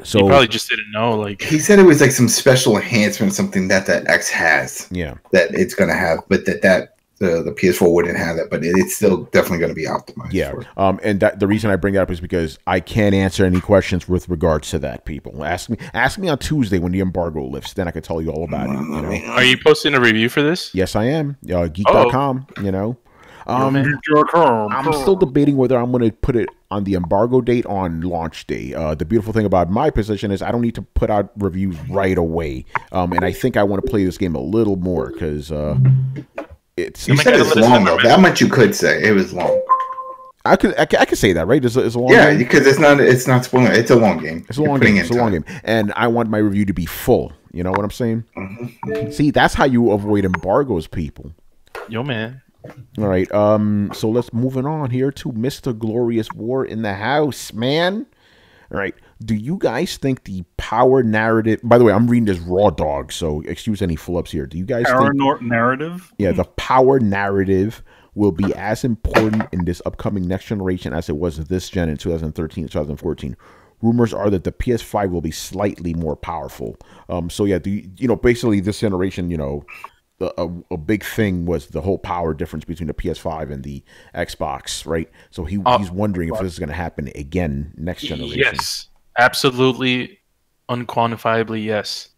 So he probably just didn't know. Like he said, it was like some special enhancement, something that X has. Yeah, that it's gonna have, but that. The PS4 wouldn't have that, but it's still definitely going to be optimized. Yeah, and the reason I bring that up is because I can't answer any questions with regards to that. People ask me on Tuesday when the embargo lifts, then I can tell you all about it. Are you posting a review for this? Yes, I am. Geek.com. I'm still debating whether I'm going to put it on the embargo date on launch day. The beautiful thing about my position is I don't need to put out reviews right away, and I think I want to play this game a little more because. You said it's long though. That much you could say it was long. I could say that, right? It's a long game. game. Because it's not spoiling. It's a long game. It's a long game. And I want my review to be full. You know what I'm saying? Mm-hmm. See, that's how you avoid embargoes, people. Yo, man. All right. So let's moving on here to Mr. Glorious War in the house, man. All right. Do you guys think the power narrative? By the way, I'm reading this raw dog, so excuse any flubs here. Do you guys think narrative? Yeah, the power narrative will be as important in this upcoming next generation as it was this gen in 2013, 2014. Rumors are that the PS5 will be slightly more powerful. So yeah, basically this generation, a big thing was the whole power difference between the PS5 and the Xbox, right? So he's wondering if this is going to happen again next generation. Yes. Absolutely, unquantifiably, yes.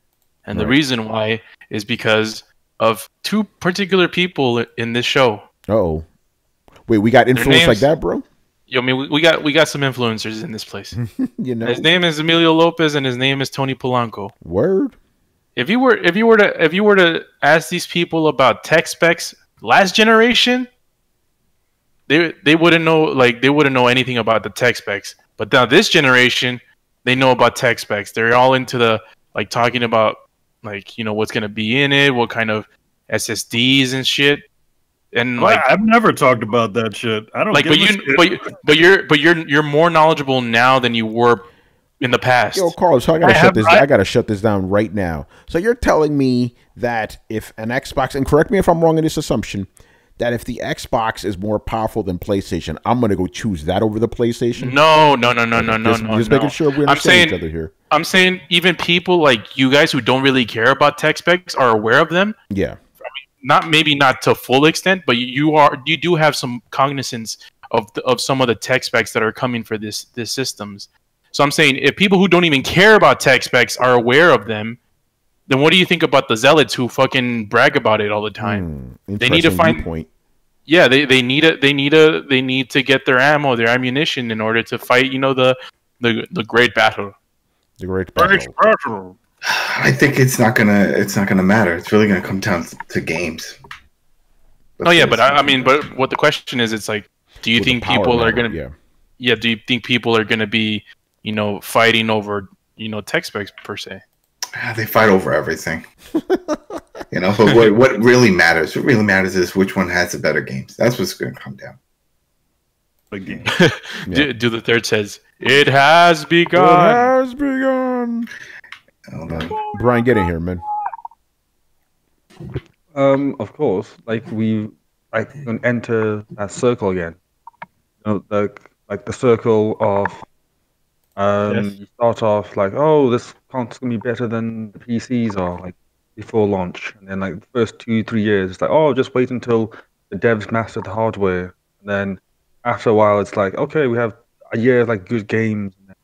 And the reason why is because of two particular people in this show. Oh, wait, we got influence like that, bro? I mean, we got some influencers in this place. His name is Emilio Lopez, and his name is Tony Polanco. Word. If you were to ask these people about tech specs last generation, they wouldn't know, like, they wouldn't know anything about the tech specs. But now this generation, they know about tech specs. They're all into the, like, talking about, like, you know, what's gonna be in it, what kind of SSDs and shit. And like, I've never talked about that shit. I don't like, give a shit. but you're more knowledgeable now than you were in the past. Yo, Carlos, so I gotta shut this down right now. So you're telling me that if an Xbox, and correct me if I'm wrong in this assumption, that if the Xbox is more powerful than PlayStation, I'm gonna go choose that over the PlayStation? No. Just making sure we understand each other here. I'm saying even people like you guys who don't really care about tech specs are aware of them. Yeah. Maybe not to full extent, but you do have some cognizance of some of the tech specs that are coming for this systems. So I'm saying if people who don't even care about tech specs are aware of them, then what do you think about the zealots who fucking brag about it all the time? They need to find point. Yeah, they need to get their ammo, their ammunition in order to fight, you know, the great battle. The great battle. I think it's not gonna matter. It's really gonna come down to games. Oh yeah, but I mean, but what the question is, it's like, do you think people are gonna? Yeah, do you think people are gonna be, you know, fighting over, you know, tech specs per se? They fight over everything. You know, but what really matters? What really matters is which one has the better games. That's what's gonna come down. The game. Do the third says it has begun. It has begun. Brian, get in here, man. Of course, like we can enter that circle again. You know, like the circle of Yes. you start off like, oh, this console's gonna be better than the PCs are, like before launch, and then like the first 2-3 years, it's like, oh, just wait until the devs master the hardware, and then after a while, it's like, okay, we have a year of like good games. And then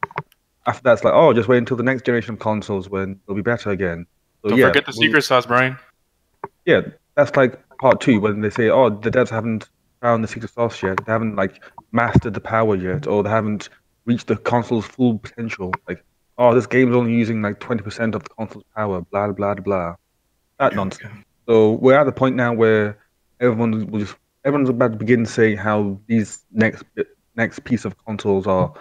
after that, it's like, oh, just wait until the next generation of consoles when they'll be better again. So, Don't forget the secret sauce, Brian. Yeah, that's like part 2 when they say, oh, the devs haven't found the secret sauce yet. They haven't like mastered the power yet, or they haven't reached the console's full potential. Like, oh, this game's only using like 20% of the console's power. Blah blah blah. That nonsense. So we're at the point now where everyone's about to begin saying how these next piece of consoles are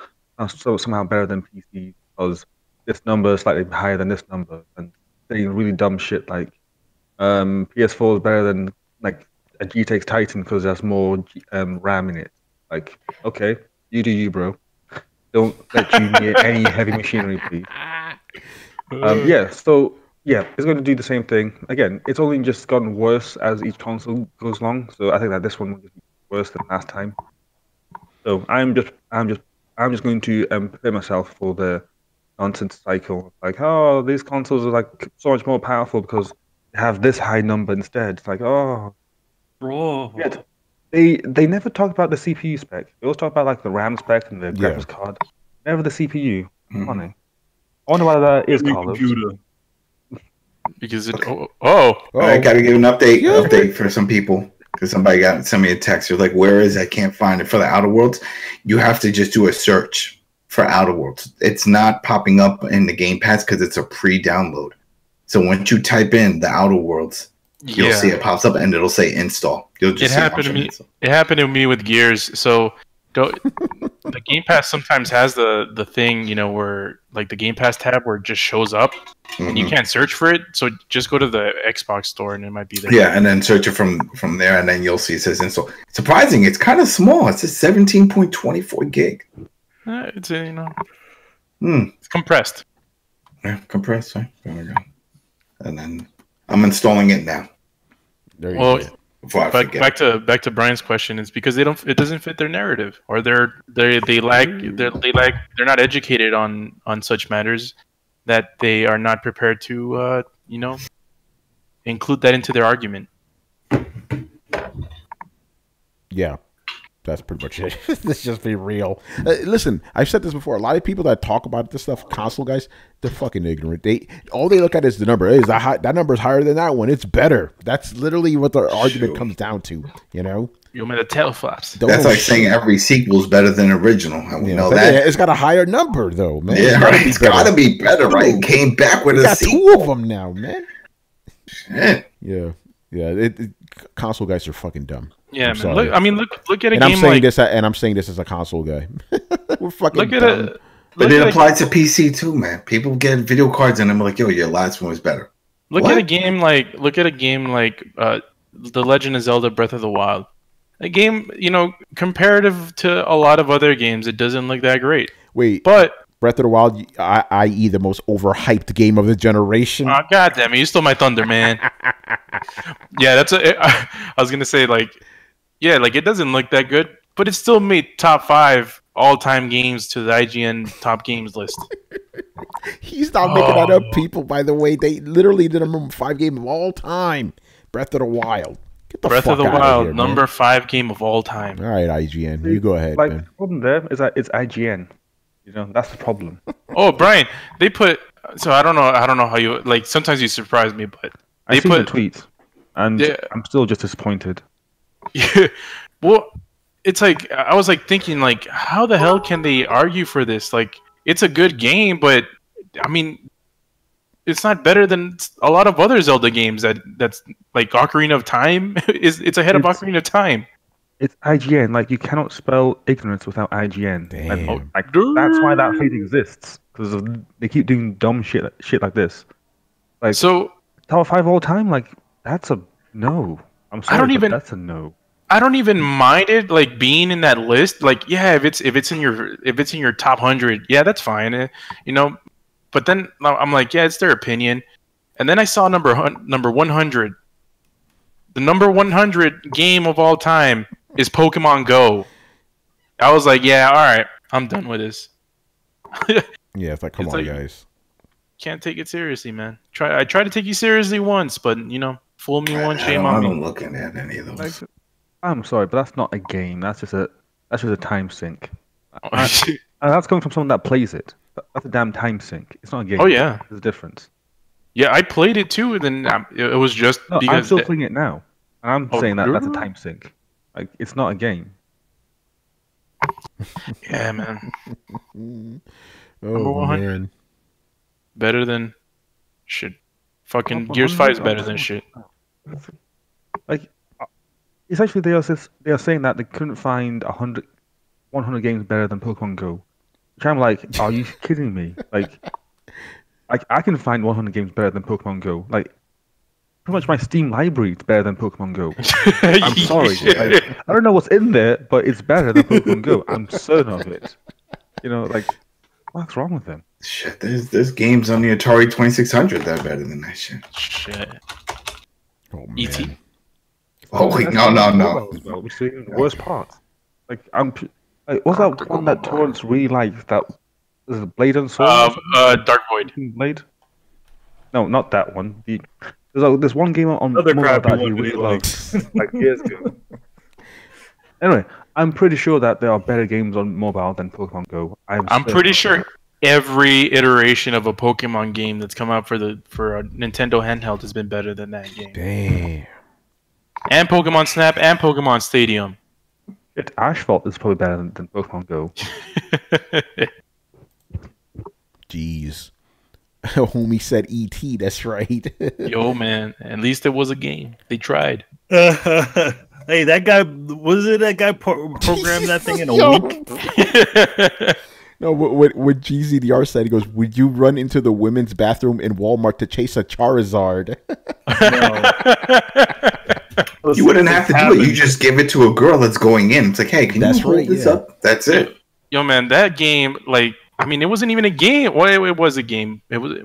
somehow better than PC because this number is slightly higher than this number, and saying really dumb shit like PS4 is better than like a GTX Titan because there's more RAM in it. Like, okay, you do you, bro. Don't let you near any heavy machinery, please. So it's going to do the same thing. Again, it's only just gotten worse as each console goes along. So I think that this one will just be worse than last time. So I'm just going to prepare myself for the nonsense cycle. Like, oh, these consoles are like so much more powerful because they have this high number instead. It's like, oh, Bro. yet they never talk about the CPU spec. They always talk about like the RAM spec and the graphics card. Never the CPU. Funny. I wonder why that is, Carlos. Computer. Because it. I got to give an update for some people because somebody sent me a text. They're like, "Where is it? I can't find it for the Outer Worlds." You have to just do a search for Outer Worlds. It's not popping up in the Game Pass because it's a pre-download. So once you type in the Outer Worlds, you'll see it pops up and it'll say install. You'll just it happened to me. It happened to me with Gears. So the Game Pass sometimes has the thing, you know, where like the Game Pass tab where it just shows up and you can't search for it. So just go to the Xbox store and it might be there. Yeah, and then search it from there, and then you'll see it says install. Surprising, it's kind of small. It's a 17.24 gig. It's it's compressed. Yeah, compressed. Right? There we go. And then I'm installing it now. There you go. Back to Brian's question. It's because it doesn't fit their narrative, or they're not educated on such matters that they are not prepared to include that into their argument. Yeah, that's pretty much it. Let's just be real. Listen, I've said this before. A lot of people that talk about this stuff, console guys, they're fucking ignorant. All they look at is the number. Is that number is higher than that one? It's better. That's literally what their argument comes down to. You know. You mean the teleflops? That's like saying every sequel is better than original. We know that. It's got a higher number though, man. Yeah, it's gotta be better, right? It came back with a sequel. Got 2 of them now, man. Shit. Yeah. Console guys are fucking dumb. Yeah, I'm man. sorry. Look at a And game like I'm saying this as a console guy. We're fucking look at dumb. a But look it at applies to PC too, man. People get video cards and I'm like, yo, your last one was better. look What? at a game like The Legend of Zelda: Breath of the Wild. A game, comparative to a lot of other games, it doesn't look that great. Wait, But Breath of the Wild, i.e., the most overhyped game of the generation. God damn it, you stole my thunder, man. Yeah, I was gonna say it doesn't look that good, but it still made top 5 all-time games to the IGN top games list. He's not making that up, people. By the way, they literally did a number 5 game of all time. Breath of the Wild. Get the Breath fuck of the outta Wild, here, number man. 5 game of all time. All right, IGN, you go ahead, Like, man. the problem there is that it's IGN. That's the problem. Oh, Brian, they put. So I don't know how you like. Sometimes you surprise me, but I they seen the put. tweets, and Yeah. I'm still just disappointed. Well, it's like I was like thinking like, how the hell can they argue for this? Like, it's a good game, but I mean, it's not better than a lot of other Zelda games that's like Ocarina of Time. It's ahead of Ocarina of Time. It's IGN. Like, you cannot spell ignorance without IGN. Damn. Like that's why that hate exists, because they keep doing dumb shit like this. Like, So top 5 all time. Like, that's a no. I'm sorry, but that's a no. I don't even mind it like being in that list. Like, yeah, if it's in your top 100, yeah, that's fine. But then I'm like, yeah, it's their opinion. And then I saw number 100. The number 100 game of all time is Pokemon Go. I was like, yeah, all right, I'm done with this. Yeah, it's like, come It's on, like- guys. Can't take it seriously, man. I tried to take you seriously once, but fool me once, shame on I me. don't look at any of those. Like, I'm sorry, but that's not a game. That's just a time sink. And that's coming from someone that plays it. That's a damn time sink. It's not a game. Oh yeah, There's a difference. yeah. I played it too, and then it was just No, I'm because still playing it now, and I'm Oh, saying that's a really? time sink. Like, it's not a game. yeah, man. Oh 100. man. Better than shit. Fucking Number Gears 5 is 100. better than shit. Like, essentially, they are saying that they couldn't find 100 games better than Pokemon Go. Which I'm like, are you kidding me? Like, I can find 100 games better than Pokemon Go. Like, pretty much my Steam library is better than Pokemon Go. I'm sorry. Like, I don't know what's in there, but it's better than Pokemon Go. I'm certain of it. Like, what's wrong with them? Shit, there's games on the Atari 2600 that are better than that shit. Shit. Oh man. E.T. Oh wait, no. Which is even the worst part. Like, what's that one that Torrance really liked? That is it Blade and Soul? or something? Dark Void. Blade? No, not that one. There's one game on Another mobile crappy that he one really he liked, like years ago. Anyway, I'm pretty sure that there are better games on mobile than Pokemon Go. I'm certain pretty of sure that. every iteration of a Pokemon game that's come out for a Nintendo handheld has been better than that game. Damn. And Pokemon Snap and Pokemon Stadium. Asphalt is probably better than Pokemon Go. Jeez. Homie said E.T. That's right. Yo, man. At least it was a game. They tried. Hey, that guy programmed that thing in a Yo. week? No, what GZDR said, he goes, "Would you run into the women's bathroom in Walmart to chase a Charizard?" You wouldn't have to do it. You just give it to a girl that's going in. It's like, hey, can That's you hold right, this yeah. up? That's it. Yo, man, that game, like, I mean, it wasn't even a game. Well, it was a game. It was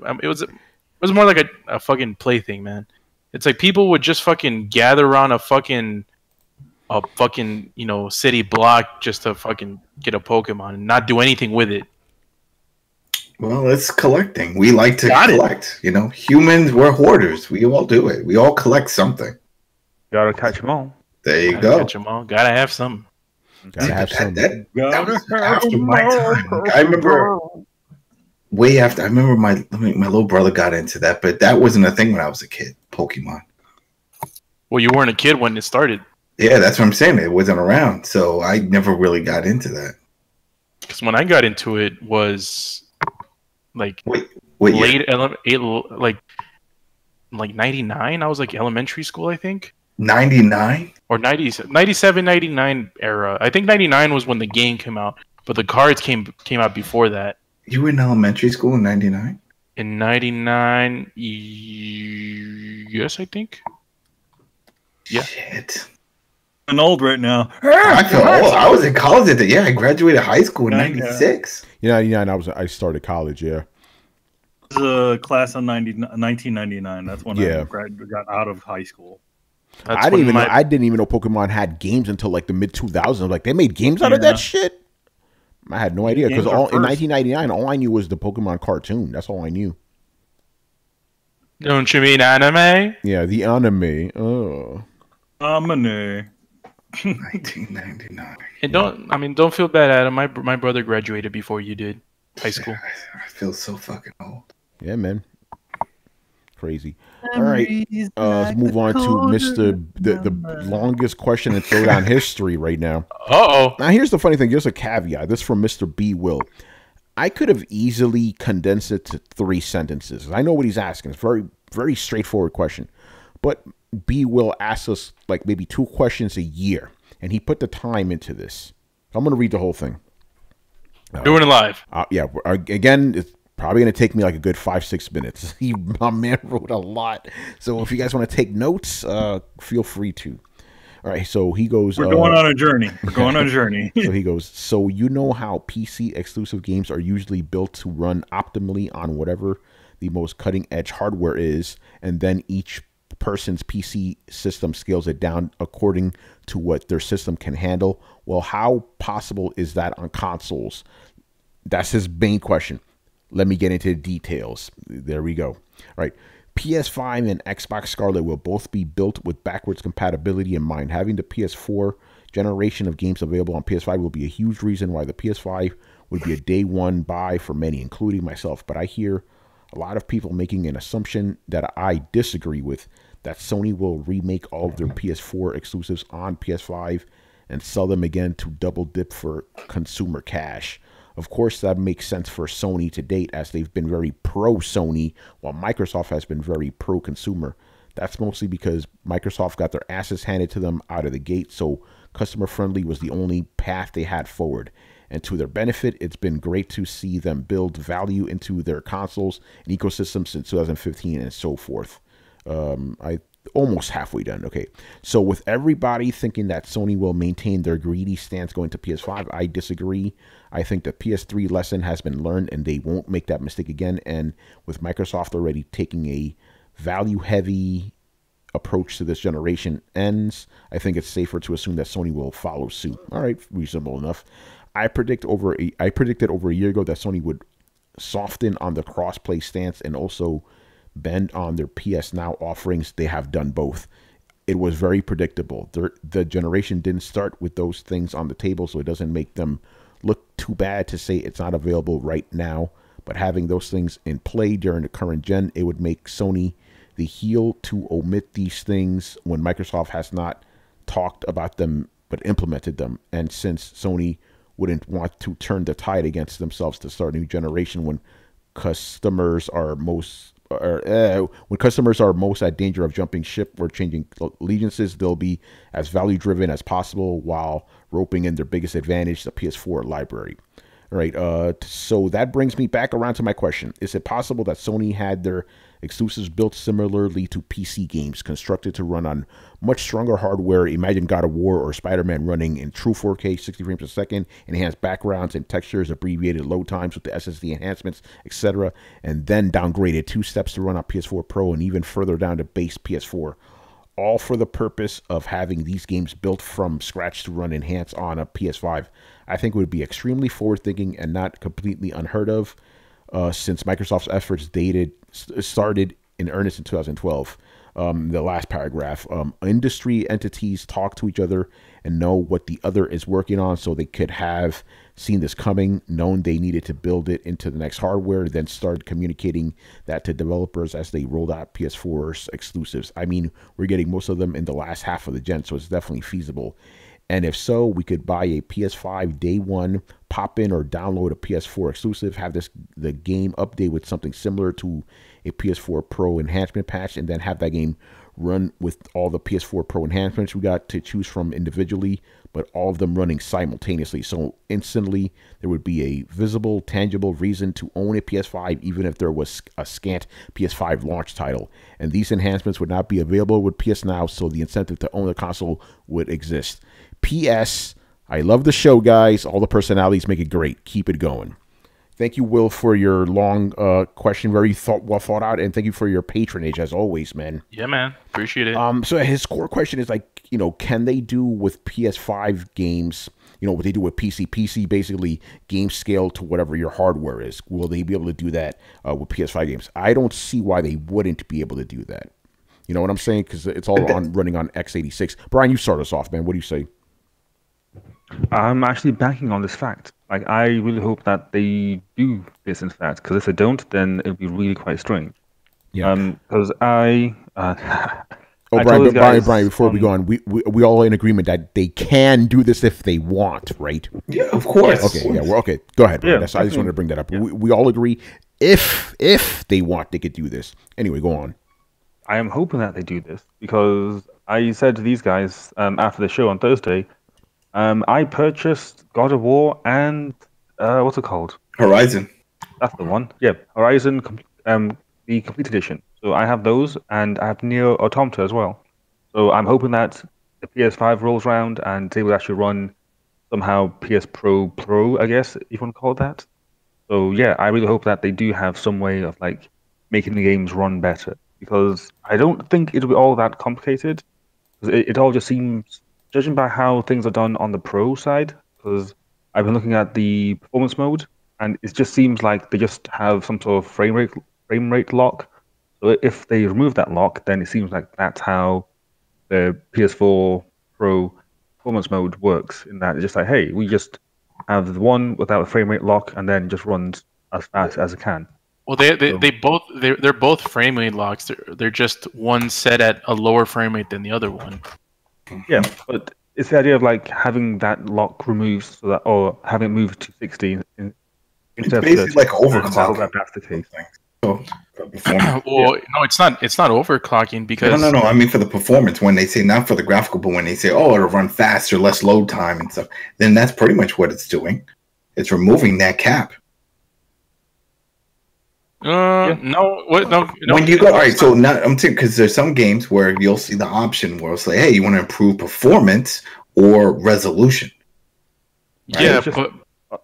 more like a fucking plaything, man. It's like people would just fucking gather around a fucking city block just to fucking get a Pokemon and not do anything with it. Well, it's collecting. We like to Got it. collect. Humans, we're hoarders. We all do it. We all collect something. Gotta catch them all. There you Gotta go. catch 'em all. Gotta have some. Gotta have some. That was after my time. I remember way after. I remember my little brother got into that, but that wasn't a thing when I was a kid. Pokemon. Well, you weren't a kid when it started. Yeah, that's what I'm saying. It wasn't around, so I never really got into that. Because when I got into it was like What year? like 99. I was like elementary school, I think. 99? or 97, 99 era. I think 99 was when the game came out, but the cards came out before that. You were in elementary school in 99? In 99, yes, I think. Yeah. Shit. I'm old right now. I feel old. I was in college at the I graduated high school in Yeah. 96. Yeah, I started college. Yeah. It was a class of 1999. That's when Yeah. I got out of high school. That's I when didn't even know Pokemon had games until like the mid 2000s. Like they made games out of Yeah. that shit. I had no idea because Games are in first. 1999, all I knew was the Pokemon cartoon. That's all I knew. Don't you mean anime? Yeah, the anime. Oh, Amane. 1999. And don't feel bad, Adam. My brother graduated before you did high school. I feel so fucking old. yeah, man, crazy. All right, let's move on to Mr. the longest question in Throwdown history right now. Uh-oh. Now, here's the funny thing. Here's a caveat. This is from Mr. B. Will. I could have easily condensed it to 3 sentences. I know what he's asking. It's very, very straightforward question. But B. Will asks us like maybe 2 questions a year, and he put the time into this. I'm going to read the whole thing. Doing it live. Yeah, again, it's probably going to take me like a good 5-6 minutes. My man wrote a lot. So if you guys want to take notes, feel free to. All right, so he goes... We're going on a journey. We're going on a journey. So he goes, so you know how PC exclusive games are usually built to run optimally on whatever the most cutting edge hardware is, and then each person's PC system scales it down according to what their system can handle. Well, how possible is that on consoles? That's his main question. Let me get into the details. There we go. All right. PS5 and Xbox Scarlet will both be built with backwards compatibility in mind. Having the PS4 generation of games available on PS5 will be a huge reason why the PS5 would be a day one buy for many, including myself. But I hear a lot of people making an assumption that I disagree with, that Sony will remake all of their PS4 exclusives on PS5 and sell them again to double dip for consumer cash. Of course, that makes sense for Sony to date, as they've been very pro-Sony, while Microsoft has been very pro-consumer. That's mostly because Microsoft got their asses handed to them out of the gate, so customer-friendly was the only path they had forward. And to their benefit, it's been great to see them build value into their consoles and ecosystem since 2015 and so forth. I almost halfway done. Okay, so with everybody thinking that Sony will maintain their greedy stance going to PS5, I disagree. I think the PS3 lesson has been learned and they won't make that mistake again. And with Microsoft already taking a value-heavy approach to this generation ends, I think it's safer to assume that Sony will follow suit. All right, reasonable enough. I predicted over a year ago that Sony would soften on the cross-play stance and also bend on their PS Now offerings. They have done both. It was very predictable. The generation didn't start with those things on the table, so it doesn't make them look too bad to say it's not available right now. But having those things in play during the current gen, it would make Sony the heel to omit these things when Microsoft has not talked about them but implemented them. And since Sony wouldn't want to turn the tide against themselves to start a new generation when customers are most at danger of jumping ship or changing allegiances, they'll be as value driven as possible while roping in their biggest advantage, the PS4 library. All right, so that brings me back around to my question. Is it possible that Sony had their exclusives built similarly to PC games, constructed to run on much stronger hardware? Imagine God of War or Spider-Man running in true 4K, 60 frames a second, enhanced backgrounds and textures, abbreviated load times with the SSD enhancements, etc., and then downgraded 2 steps to run on PS4 Pro and even further down to base PS4. All for the purpose of having these games built from scratch to run enhanced on a PS5. I think it would be extremely forward-thinking and not completely unheard of, since Microsoft's efforts started in earnest in 2012. The last paragraph, industry entities talk to each other and know what the other is working on, so they could have seen this coming, known they needed to build it into the next hardware, then started communicating that to developers as they rolled out PS4's exclusives. I mean, we're getting most of them in the last half of the gen, so it's definitely feasible. And if so, we could buy a PS5 day one, pop in or download a PS4 exclusive, have the game update with something similar to a PS4 Pro enhancement patch, and then have that game run with all the PS4 Pro enhancements we got to choose from individually, but all of them running simultaneously. So instantly, there would be a visible, tangible reason to own a PS5, even if there was a scant PS5 launch title. And these enhancements would not be available with PS Now, so the incentive to own the console would exist. P.S. I love the show, guys. All the personalities make it great. Keep it going. Thank you, Will, for your long question. Very well thought out. And thank you for your patronage, as always, man. Yeah, man. Appreciate it. So his core question is like, can they do with PS5 games, what they do with PC? PC basically game scale to whatever your hardware is. Will they be able to do that with PS5 games? I don't see why they wouldn't be able to do that. You know what I'm saying? Because it's all running on x86. Brian, you start us off, man. What do you say? I'm actually banking on this fact. Like, I really hope that they do this, in fact, because if they don't, then it'll be really quite strange. Yeah. Because I Brian, before we go on, we all in agreement that they can do this if they want, right? Yeah, of course. Okay, yeah, well, okay. Go ahead, Brian. Yeah, I just wanted to bring that up. Yeah. We all agree if they want, they could do this. Anyway, go on. I am hoping that they do this because I said to these guys after the show on Thursday, I purchased God of War and what's it called? Horizon. That's the one. Yeah, Horizon, the complete edition. So I have those, and I have Neo Automata as well. So I'm hoping that the PS5 rolls around and they will actually run somehow PS Pro, I guess, if you want to call it that. So yeah, I really hope that they do have some way of like making the games run better, because I don't think it'll be all that complicated. It all just seems, judging by how things are done on the Pro side, because I've been looking at the performance mode, and it just seems like they just have some sort of frame rate lock. So if they remove that lock, then it seems like that's how the PS4 Pro performance mode works. In that it's just like, hey, we just have the one without a frame rate lock, and then just runs as fast as it can. Well, they're both frame rate locks. They're just one set at a lower frame rate than the other one. Yeah, but it's the idea of like having that lock removed, so that, or having it moved to 60 instead of 30. It's like overclock. That's the case. So, well, no, it's not. It's not overclocking because no. I mean for the performance. When they say not for the graphical, but when they say, oh, it'll run faster, less load time and stuff, then that's pretty much what it's doing. It's removing that cap. No. What? No. When you go, all right. So now I'm saying, because there's some games where you'll see the option where it's like, hey, you want to improve performance or resolution. Right? Yeah,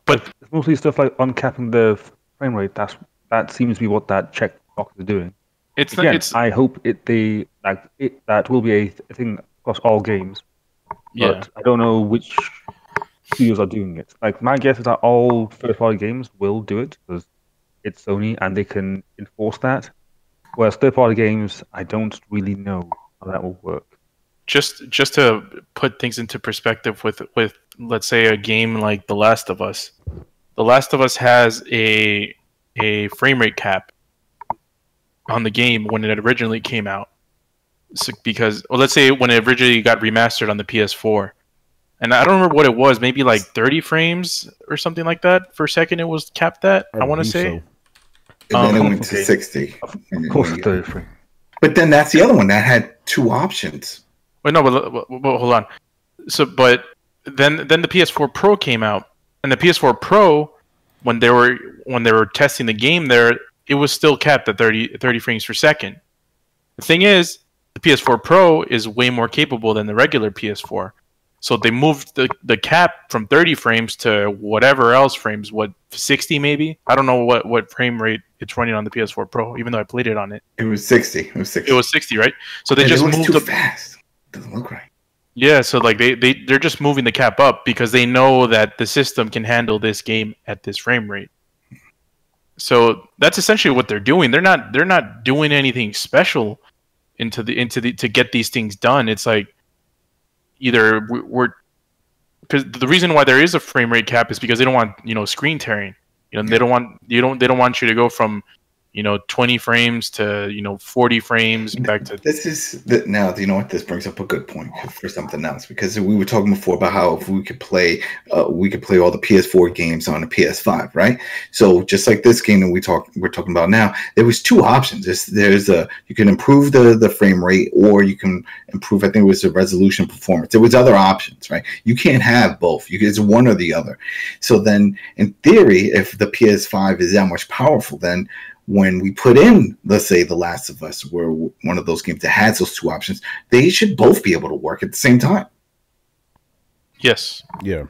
but it's mostly stuff like uncapping the frame rate. That seems to be what that checkbox is doing. I hope that will be a thing across all games. But I don't know which studios are doing it. Like, my guess is that all third-party games will do it because it's Sony and they can enforce that. Whereas third-party games, I don't really know how that will work. Just to put things into perspective with let's say a game like The Last of Us. The Last of Us has a frame rate cap on the game when it originally came out. So because, let's say when it originally got remastered on the PS4, and I don't remember what it was, maybe like 30 frames or something like that per second it was capped at, I want to say. So. And then it went to 60. Of course, 30 frames. But then that's the other one that had two options. But no, but hold on. So, but then the PS4 Pro came out, and the PS4 Pro, when they were testing the game there, it was still capped at 30 frames per second. The thing is, the PS4 Pro is way more capable than the regular PS4. So they moved the cap from 30 frames to whatever else frames, 60 maybe? I don't know what frame rate it's running on the PS4 Pro, even though I played it on it. It was 60. It was 60, right? So they just moved too fast. Doesn't look right. Yeah, so like they're just moving the cap up because they know that the system can handle this game at this frame rate. So that's essentially what they're doing. They're not doing anything special to get these things done. It's like either we're because the reason why there is a frame rate cap is because they don't want screen tearing. They don't want you to go from 20 frames to 40 frames back to. This is now. You know what? This brings up a good point for something else, because we were talking before about how if we could play all the PS4 games on a PS5, right? So just like this game that we're talking about now, there was two options. You can improve the frame rate, or you can improve. I think it was the resolution performance. There was other options, right? You can't have both. It's one or the other. So then, in theory, if the PS5 is that much powerful, then when we put in, let's say, The Last of Us, where one of those games that has those two options, they should both be able to work at the same time. Yes. Yeah.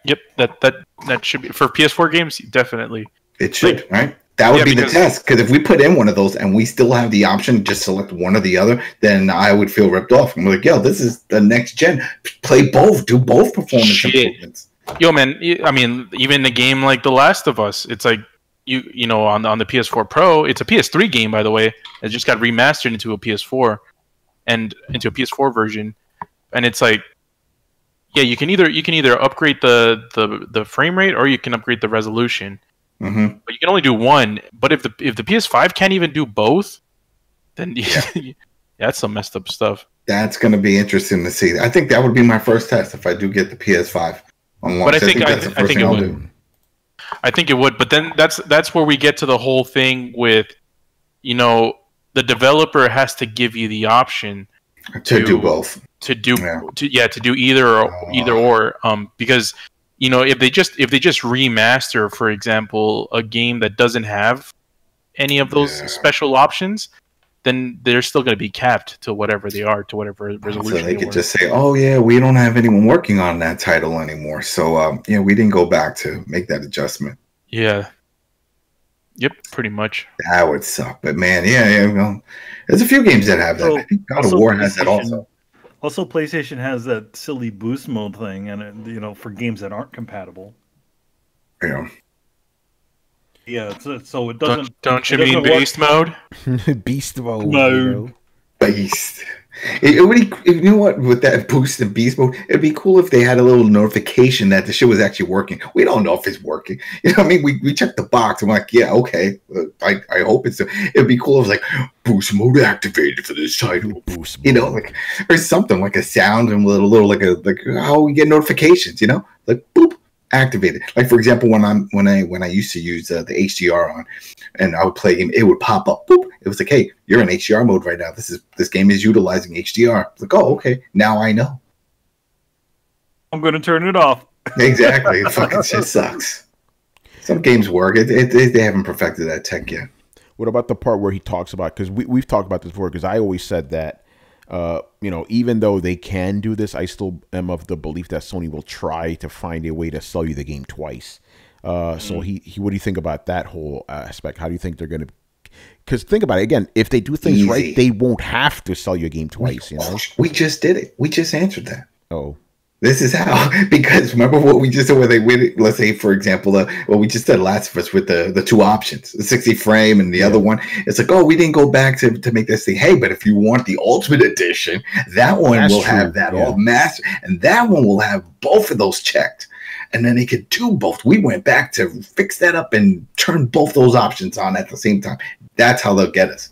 Yep. That should be for PS4 games. Definitely. It should, right? That would be the test. Because if we put in one of those and we still have the option to just select one or the other, then I would feel ripped off. I'm like, yo, this is the next gen. Play both. Do both performance improvements. Yo, man. I mean, even a game like The Last of Us, it's like, on the PS4 Pro, it's a PS3 game, by the way. It just got remastered into a PS4 and into a PS4 version, and it's like, yeah, you can either upgrade the frame rate, or you can upgrade the resolution. Mm-hmm. But you can only do one. But if the PS5 can't even do both, then that's some messed up stuff. That's going to be interesting to see. I think that would be my first test if I do get the PS5 on launch. But I think it would. I think it would, but then that's where we get to the whole thing with, the developer has to give you the option to do both, to do either or, because if they just remaster, for example, a game that doesn't have any of those special options, then they're still going to be capped to whatever they are, to whatever resolution. So they could just say, "Oh yeah, we don't have anyone working on that title anymore, so we didn't go back to make that adjustment." Yeah. Yep, pretty much. That would suck, but man, there's a few games that have that. I think God of War has that also. Also, PlayStation has that silly boost mode thing, and for games that aren't compatible. Yeah. Yeah, so it doesn't. Don't you mean beast mode? Beast mode. Beast. You know what? With that boost and beast mode, it'd be cool if they had a little notification that the shit was actually working. We don't know if it's working. You know what I mean? We checked the box. I'm like, yeah, okay. I hope it's. It'd be cool if it was like boost mode activated for this title. Boost mode. Or something like a sound and a little like how we get notifications. Like boop. Activated. Like for example, when I used to use the HDR on, and I would play a game, it would pop up. Boop. It was like, hey, you're in HDR mode right now. This game is utilizing HDR. It's like, oh, okay, now I know. I'm gonna turn it off. Exactly. It fucking shit sucks. Some games work. They haven't perfected that tech yet. What about the part where he talks about? Because we've talked about this before. Because I always said that. Even though they can do this, I still am of the belief that Sony will try to find a way to sell you the game twice. So what do you think about that whole aspect? How do you think they're going to? Because think about it again. If they do things right, they won't have to sell you a game twice. We just did it. We just answered that. Oh. This is how, because remember what we just said where they went, let's say, for example, what we just said Last of Us with the two options, the 60 frame and the other one. It's like, oh, we didn't go back to make this thing. Hey, but if you want the Ultimate Edition, that one will have that all master, and that one will have both of those checked. And then they could do both. We went back to fix that up and turn both those options on at the same time. That's how they'll get us.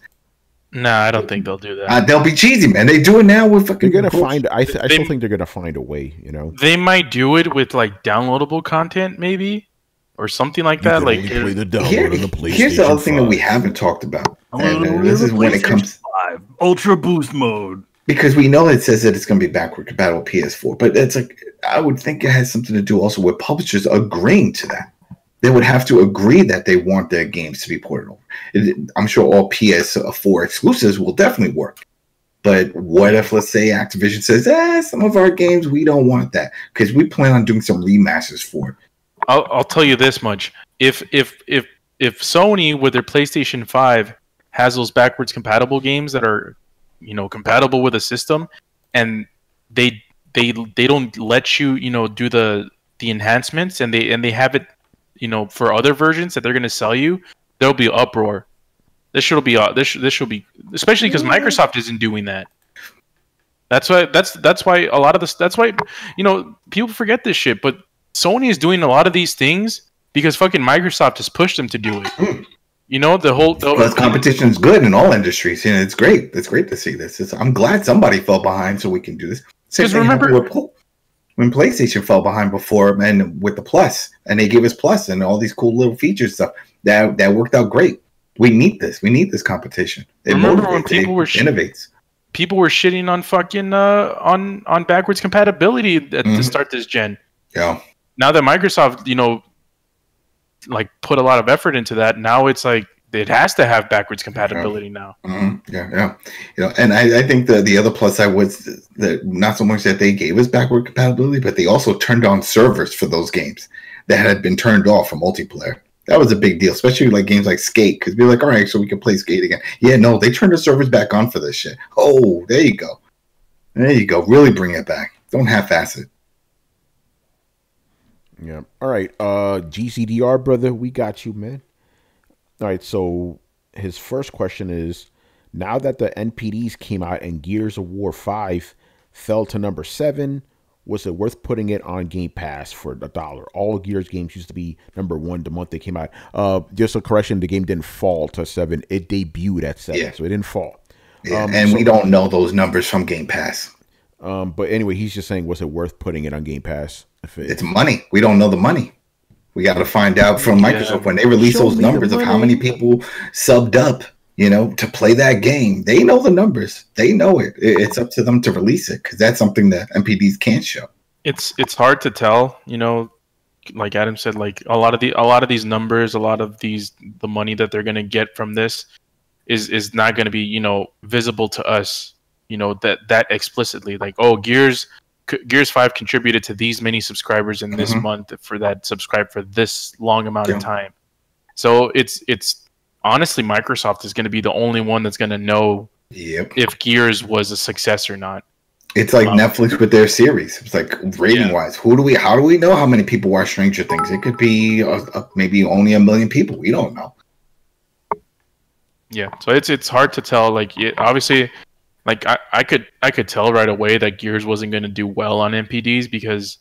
Nah, I don't think they'll do that. They'll be cheesy, man. They do it now with fucking. They're gonna find. I still think they're gonna find a way. They might do it with like downloadable content, maybe, or something like that. Like play the download on the PlayStation. Here's the other thing that we haven't talked about, and this is when it comes 5 Ultra Boost mode. Because we know it says that it's going to be backward compatible PS4, but it's like I would think it has something to do also with publishers agreeing to that. They would have to agree that they want their games to be ported over. I'm sure all PS4 exclusives will definitely work. But what if, let's say, Activision says, some of our games, we don't want that. Because we plan on doing some remasters for it. I'll tell you this much. If Sony, with their PlayStation 5, has those backwards compatible games that are, compatible with a system, and they don't let you, do the enhancements, and they have it, for other versions that they're going to sell you, there'll be uproar. This should be especially because Microsoft isn't doing that. That's why a lot of this. That's why people forget this shit. But Sony is doing a lot of these things because fucking Microsoft has pushed them to do it. You know, But competition is good in all industries, and it's great. It's great to see this. I'm glad somebody fell behind so we can do this. Same thing happened when PlayStation fell behind before, and with the Plus, and they gave us Plus and all these cool little features stuff that worked out great. We need this. We need this competition. It remember when people were innovates. People were shitting on fucking on backwards compatibility to start this gen. Yeah. Now that Microsoft, you know, like put a lot of effort into that, now it's like it has to have backwards compatibility now. Yeah. You know, and I think the other plus side was that not so much that they gave us backward compatibility, but they also turned on servers for those games that had been turned off for multiplayer. That was a big deal, especially like games like Skate, because we're like, all right, so we can play Skate again. Yeah, no, they turned the servers back on for this shit. Oh, there you go. There you go. Really bring it back. Don't half-ass it. Yeah. All right. GCDR, brother, we got you, man. All right. So his first question is, now that the NPDs came out and Gears of War 5 fell to number 7, was it worth putting it on Game Pass for $1? All Gears games used to be number 1 the month they came out. Just a correction, the game didn't fall to 7. It debuted at 7, so it didn't fall. Yeah, and we don't know those numbers from Game Pass. But anyway, he's just saying, was it worth putting it on Game Pass? It's money. We don't know the money. We got to find out from Microsoft when they release those numbers of how many people subbed up, you know, to play that game. They know the numbers. They know it. It's up to them to release it because that's something that MPDs can't show. It's hard to tell, you know. Like Adam said, like a lot of these numbers, a lot of the money that they're gonna get from this is not gonna be, you know, visible to us, you know, that explicitly. Like, oh, Gears 5 contributed to these many subscribers in this month for that subscribe for this long amount of time. So it's honestly, Microsoft is going to be the only one that's going to know if Gears was a success or not. It's like Netflix with their series. It's like rating wise, how do we know how many people watch Stranger Things? It could be maybe only 1 million people. We don't know. Yeah, so it's hard to tell. Like, obviously. Like I could tell right away that Gears wasn't going to do well on MPDs because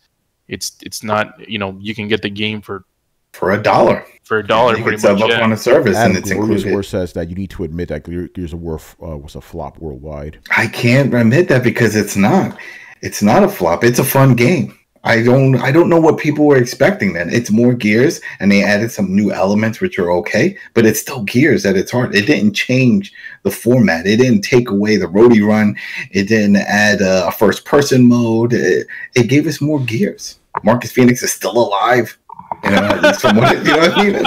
it's not, you know, you can get the game for $1. For $1, you pretty much. Up on a service, and it's included. War says that you need to admit that Gears of War was a flop worldwide. I can't admit that because it's not. It's not a flop. It's a fun game. I don't know what people were expecting then. It's more Gears, and they added some new elements which are okay, but it's still Gears at its heart. It didn't change the format. It didn't take away the roadie run. It didn't add a first-person mode. It gave us more Gears. Marcus Phoenix is still alive. You know, you know what I mean?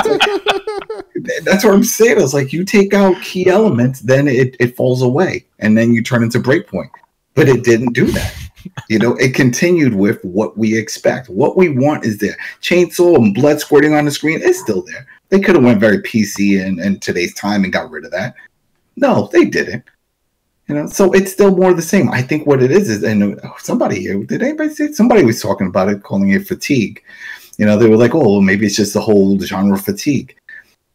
That's what I'm saying. It's like you take out key elements, then it falls away, and then you turn into Breakpoint. But it didn't do that. You know, it continued with what we expect. What we want is there. Chainsaw and blood squirting on the screen is still there. They could have went very PC in today's time and got rid of that. No, they didn't. You know, so it's still more the same. I think what it is, and somebody here, did anybody say it? Somebody was talking about it, calling it fatigue. You know, they were like, oh, well, maybe it's just the whole genre fatigue.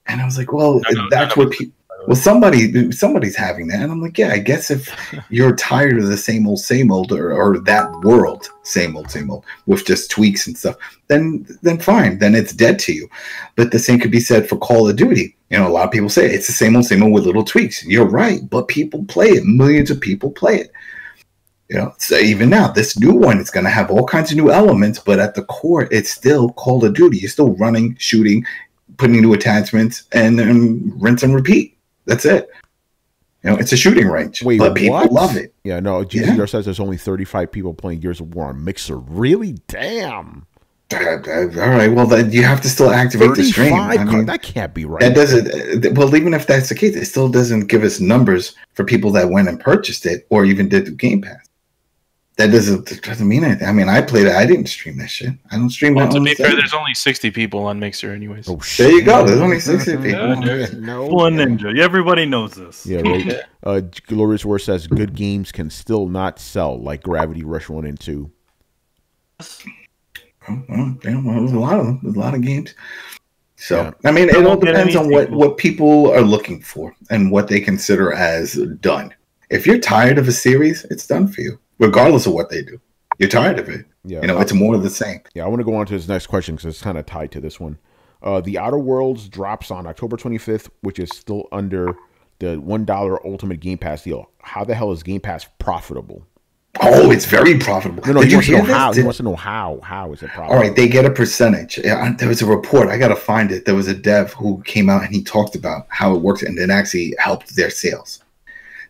And I was like, well, that's what people... Well, somebody's having that, and I'm like, yeah, I guess if you're tired of the same old, or that world, same old, with just tweaks and stuff, then fine, then it's dead to you. But the same could be said for Call of Duty. You know, a lot of people say it's the same old with little tweaks. You're right, but people play it. Millions of people play it. You know, so even now, this new one is going to have all kinds of new elements, but at the core, it's still Call of Duty. You're still running, shooting, putting new attachments, and then rinse and repeat. That's it. You know, it's a shooting range. Wait, but people love it. Yeah, no, GZR says there's only 35 people playing Gears of War on Mixer. Really? Damn. All right, well, then you have to still activate the stream. I mean, that can't be right. That doesn't. Well, even if that's the case, it still doesn't give us numbers for people that went and purchased it or even did the Game Pass. That doesn't mean anything. I mean, I played it. I didn't stream that shit. I don't stream that. To be fair, there's only 60 people on Mixer, anyways. Oh, shit. There you go. There's only 60 people. One Ninja. Everybody knows this. Yeah, right. Glorious War says good games can still not sell, like Gravity Rush 1 and 2. Well, there's a lot of them. There's a lot of games. So, yeah. I mean, it all depends on what people are looking for and what they consider as done. If you're tired of a series, it's done for you. Regardless of what they do, you're tired of it. Yeah, you know, it's more of the same. Yeah, I want to go on to his next question because it's kind of tied to this one. The Outer Worlds drops on October 25th, which is still under the $1 Ultimate Game Pass deal. How the hell is Game Pass profitable? Oh, it's very profitable. No, Did he you wants to hear know this? how. He wants to know how. How is it profitable? All right, they get a percentage. Yeah, there was a report. I got to find it. There was a dev who came out and he talked about how it works, and it actually helped their sales.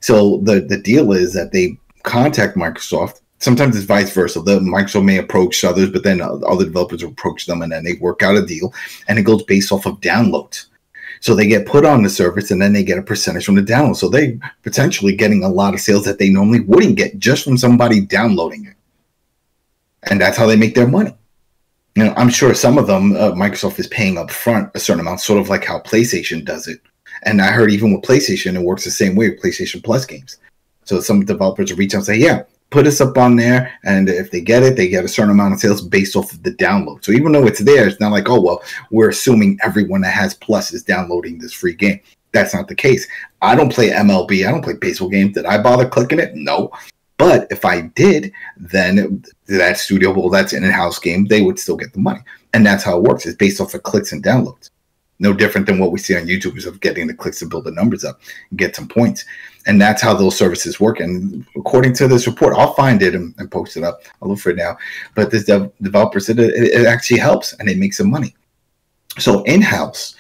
So the deal is that they contact Microsoft. Sometimes it's vice versa. The Microsoft may approach others, but then other developers approach them, and then they work out a deal, and it goes based off of downloads. So they get put on the service, and then they get a percentage from the download. So they potentially getting a lot of sales that they normally wouldn't get just from somebody downloading it. And that's how they make their money. You know, I'm sure some of them, Microsoft is paying up front a certain amount, sort of like how PlayStation does it. And I heard even with PlayStation, it works the same way with PlayStation Plus games. So some developers reach out and say, yeah, put us up on there. And if they get it, they get a certain amount of sales based off of the download. So even though it's there, it's not like, oh, well, we're assuming everyone that has Plus is downloading this free game. That's not the case. I don't play MLB. I don't play baseball games. Did I bother clicking it? No. But if I did, then that studio, well, that's an in-house game, they would still get the money. And that's how it works. It's based off of clicks and downloads. No different than what we see on YouTubers of getting the clicks to build the numbers up and get some points. And that's how those services work. And according to this report, I'll find it and post it up. I'll look for it now. But this developer said it actually helps and it makes some money. So in-house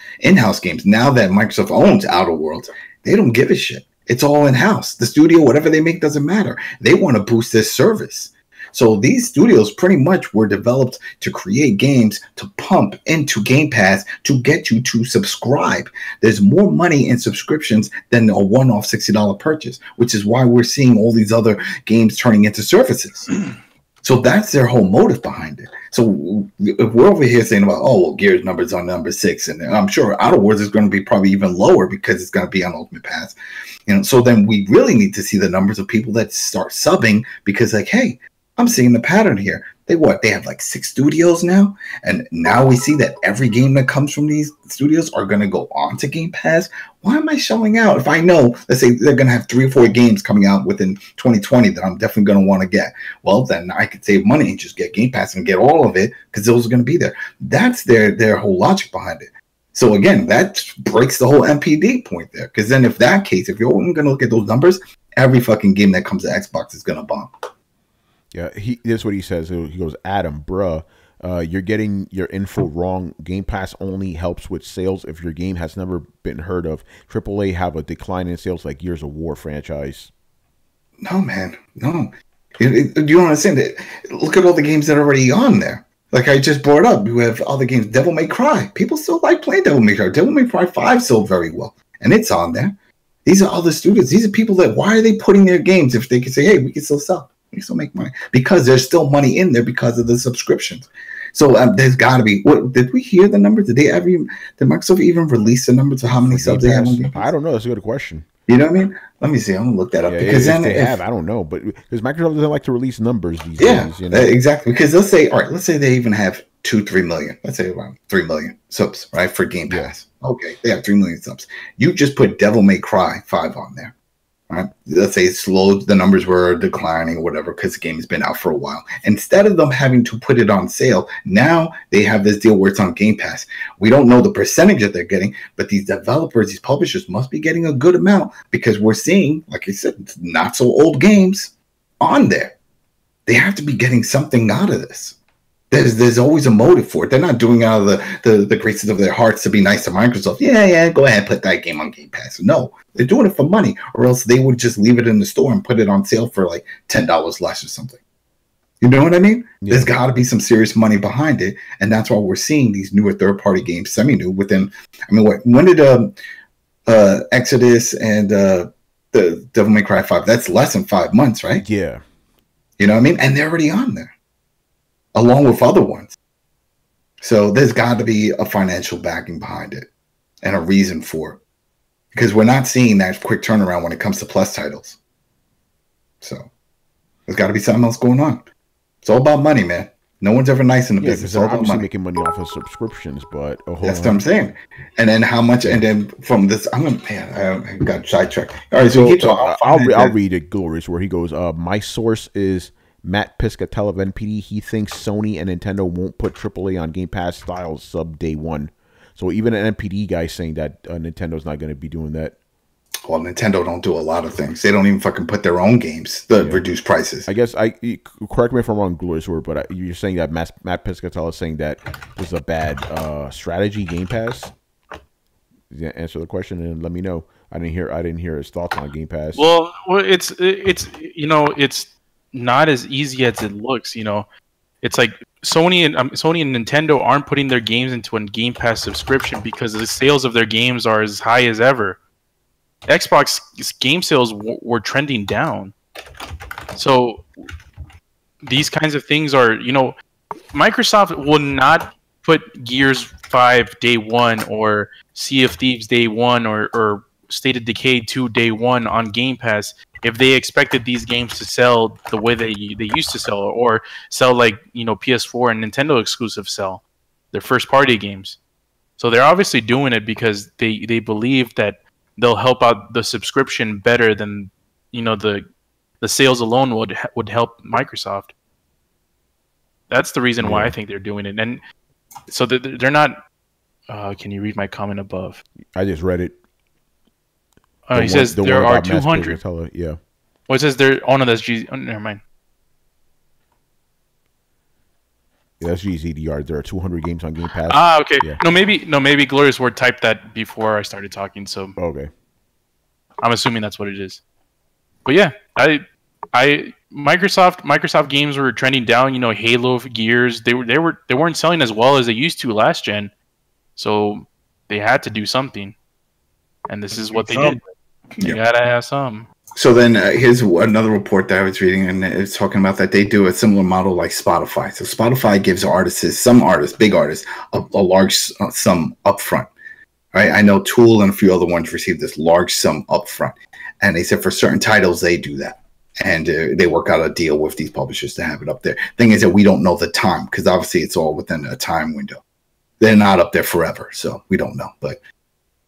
games, now that Microsoft owns Outer Worlds, they don't give a shit. It's all in-house. The studio, whatever they make doesn't matter. They want to boost this service. So these studios pretty much were developed to create games to pump into Game Pass to get you to subscribe. There's more money in subscriptions than a one-off $60 purchase, which is why we're seeing all these other games turning into services. So that's their whole motive behind it. So if we're over here saying about, oh, well, Gears numbers on number 6, and I'm sure Outer Worlds is going to be probably even lower because it's going to be on Ultimate Pass. You know, so then we really need to see the numbers of people that start subbing because, like, hey, I'm seeing the pattern here. They have like 6 studios now, and now we see that every game that comes from these studios are going to go on to Game Pass. Why am I showing out if I know, let's say they're going to have 3 or 4 games coming out within 2020 that I'm definitely going to want to get? Well, then I could save money and just get Game Pass and get all of it because those are going to be there. That's their whole logic behind it. So again, that breaks the whole MPD point there, because then if that case, if you're only going to look at those numbers, every fucking game that comes to Xbox is going to bomb. Yeah, this is what he says. He goes, Adam, bruh, you're getting your info wrong. Game Pass only helps with sales if your game has never been heard of. AAA have a decline in sales like Gears of War franchise. No, man, no. You don't understand it. Look at all the games that are already on there. Like I just brought up, you have other games. Devil May Cry. People still like playing Devil May Cry. Devil May Cry 5 sold very well, and it's on there. These are other studios. These are people that, why are they putting their games if they can say, hey, we can still sell? We still make money because there's still money in there because of the subscriptions. So there's got to be. What did we hear the numbers? Did Microsoft even release the numbers of how many subs they have on Game Pass? I don't know. That's a good question. You know what I mean? Let me see. I'm gonna look that up because then if they have, I don't know, but because Microsoft doesn't like to release numbers these days. You know? Exactly. Because let's say, all right, let's say they even have 2-3 million. Let's say around 3 million subs, right, for Game Pass. Yeah. Okay, they have 3 million subs. You just put Devil May Cry 5 on there. Right? Let's say it's slow, the numbers were declining or whatever because the game has been out for a while. Instead of them having to put it on sale, now they have this deal where it's on Game Pass. We don't know the percentage that they're getting, but these developers, these publishers must be getting a good amount because we're seeing, like I said, not so old games on there. They have to be getting something out of this. There's always a motive for it. They're not doing it out of the graces of their hearts to be nice to Microsoft. Yeah, go ahead, put that game on Game Pass. No, they're doing it for money, or else they would just leave it in the store and put it on sale for like $10 less or something. You know what I mean? Yeah. There's got to be some serious money behind it, and that's why we're seeing these newer third-party games, semi-new, within. I mean, when did Exodus and the Devil May Cry 5? That's less than 5 months, right? Yeah. You know what I mean? And they're already on there, along with other ones. So there's got to be a financial backing behind it and a reason for it. Because we're not seeing that quick turnaround when it comes to Plus titles. So there's got to be something else going on. It's all about money, man. No one's ever nice in the business. It's all about money. Making money off of subscriptions, but that's what I'm saying. And then how much? And then from this, I got sidetracked. All right, so I'll read it, Glorious, where he goes, my source is Matt Piscatella of NPD. He thinks Sony and Nintendo won't put AAA on Game Pass style sub day one. So even an NPD guy saying that Nintendo's not going to be doing that. Well, Nintendo don't do a lot of things. They don't even fucking put their own games that reduce prices. I guess correct me if I'm wrong, Glorious Word, but you're saying that Matt Piscatella is saying that was a bad strategy Game Pass. Yeah, answer the question and let me know. I didn't hear his thoughts on Game Pass. Well, it's it's not as easy as it looks. It's like Sony and Nintendo aren't putting their games into a Game Pass subscription because the sales of their games are as high as ever. Xbox game sales were trending down. So these kinds of things are, Microsoft will not put Gears 5 day one or Sea of Thieves day one or State of Decay 2 day one on Game Pass if they expected these games to sell the way they used to sell or sell like, PS4 and Nintendo exclusive sell, their first party games. So they're obviously doing it because they believe that they'll help out the subscription better than the sales alone would help Microsoft. That's the reason why I think they're doing it. And so they're not. Can you read my comment above? I just read it. He says there are 200. Yeah. Well, it says there. Oh no, that's G. Oh, never mind. Yeah, that's GZDR. There are 200 games on Game Pass. Ah, okay. Yeah. No, maybe Glorious Word typed that before I started talking. So okay. I'm assuming that's what it is. But yeah, Microsoft games were trending down. Halo, Gears, they weren't selling as well as they used to last gen, so they had to do something, and this is what they did. You gotta have some. So then here's another report that I was reading, and it's talking about that they do a similar model like Spotify. So Spotify gives some artists, big artists, a large sum upfront. Right? I know Tool and a few other ones received this large sum upfront, and they said for certain titles they do that, and they work out a deal with these publishers to have it up there. Thing is that we don't know the time because obviously it's all within a time window. They're not up there forever, so we don't know, but.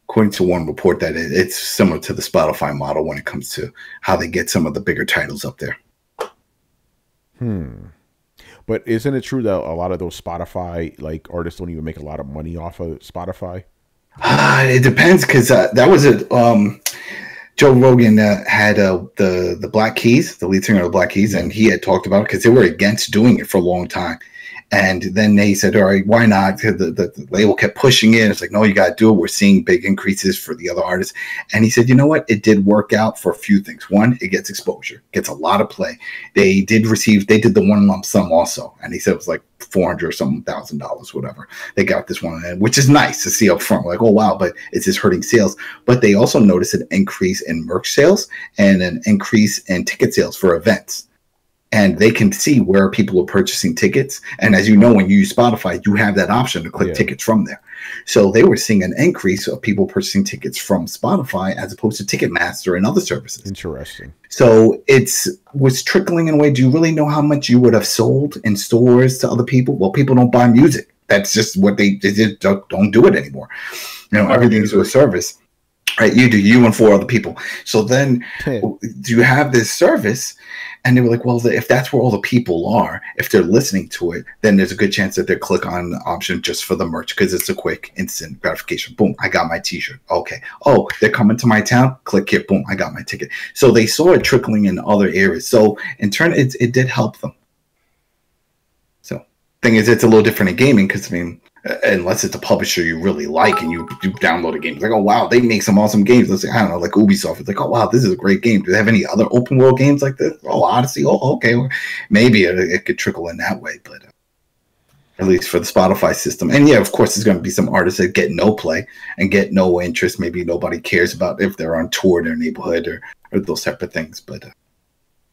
According to one report, that it's similar to the Spotify model when it comes to how they get some of the bigger titles up there. But isn't it true that a lot of those Spotify artists don't even make a lot of money off of Spotify? It depends because that was it. Joe Rogan had the Black Keys, the lead singer of the Black Keys, and he had talked about it because they were against doing it for a long time. And then they said, all right, why not? The label kept pushing it. It's like, no, you got to do it. We're seeing big increases for the other artists. And he said, you know what? It did work out for a few things. One, it gets exposure, gets a lot of play. They did the one lump sum also. And he said it was like $400 or something $1,000, whatever. They got this one, which is nice to see up front. Like, oh, wow, but it's just hurting sales. But they also noticed an increase in merch sales and an increase in ticket sales for events. And they can see where people are purchasing tickets. And as you know, when you use Spotify, you have that option to click tickets from there. So they were seeing an increase of people purchasing tickets from Spotify as opposed to Ticketmaster and other services. Interesting. So was trickling in a way. Do you really know how much you would have sold in stores to other people? Well, people don't buy music. That's just what they just don't do it anymore. Everything's a service. Right, you do, you and 4 other people. So then you have this service, and they were like, well, if that's where all the people are, if they're listening to it, then there's a good chance that they'll click on the option just for the merch because it's a quick, instant gratification. Boom, I got my t-shirt. Okay. Oh, they're coming to my town? Click here. Boom, I got my ticket. So they saw it trickling in other areas. So in turn, it did help them. So thing is, it's a little different in gaming because, unless it's a publisher you really like and you download a game, it's like, oh wow, they make some awesome games. Let's say, I don't know, like Ubisoft. It's like, oh wow, this is a great game. Do they have any other open world games like this? Oh, Odyssey. Oh, okay, well, maybe it could trickle in that way, but at least for the Spotify system. And yeah, of course, there's going to be some artists that get no play and get no interest. Maybe nobody cares about if they're on tour in their neighborhood or those type of things. But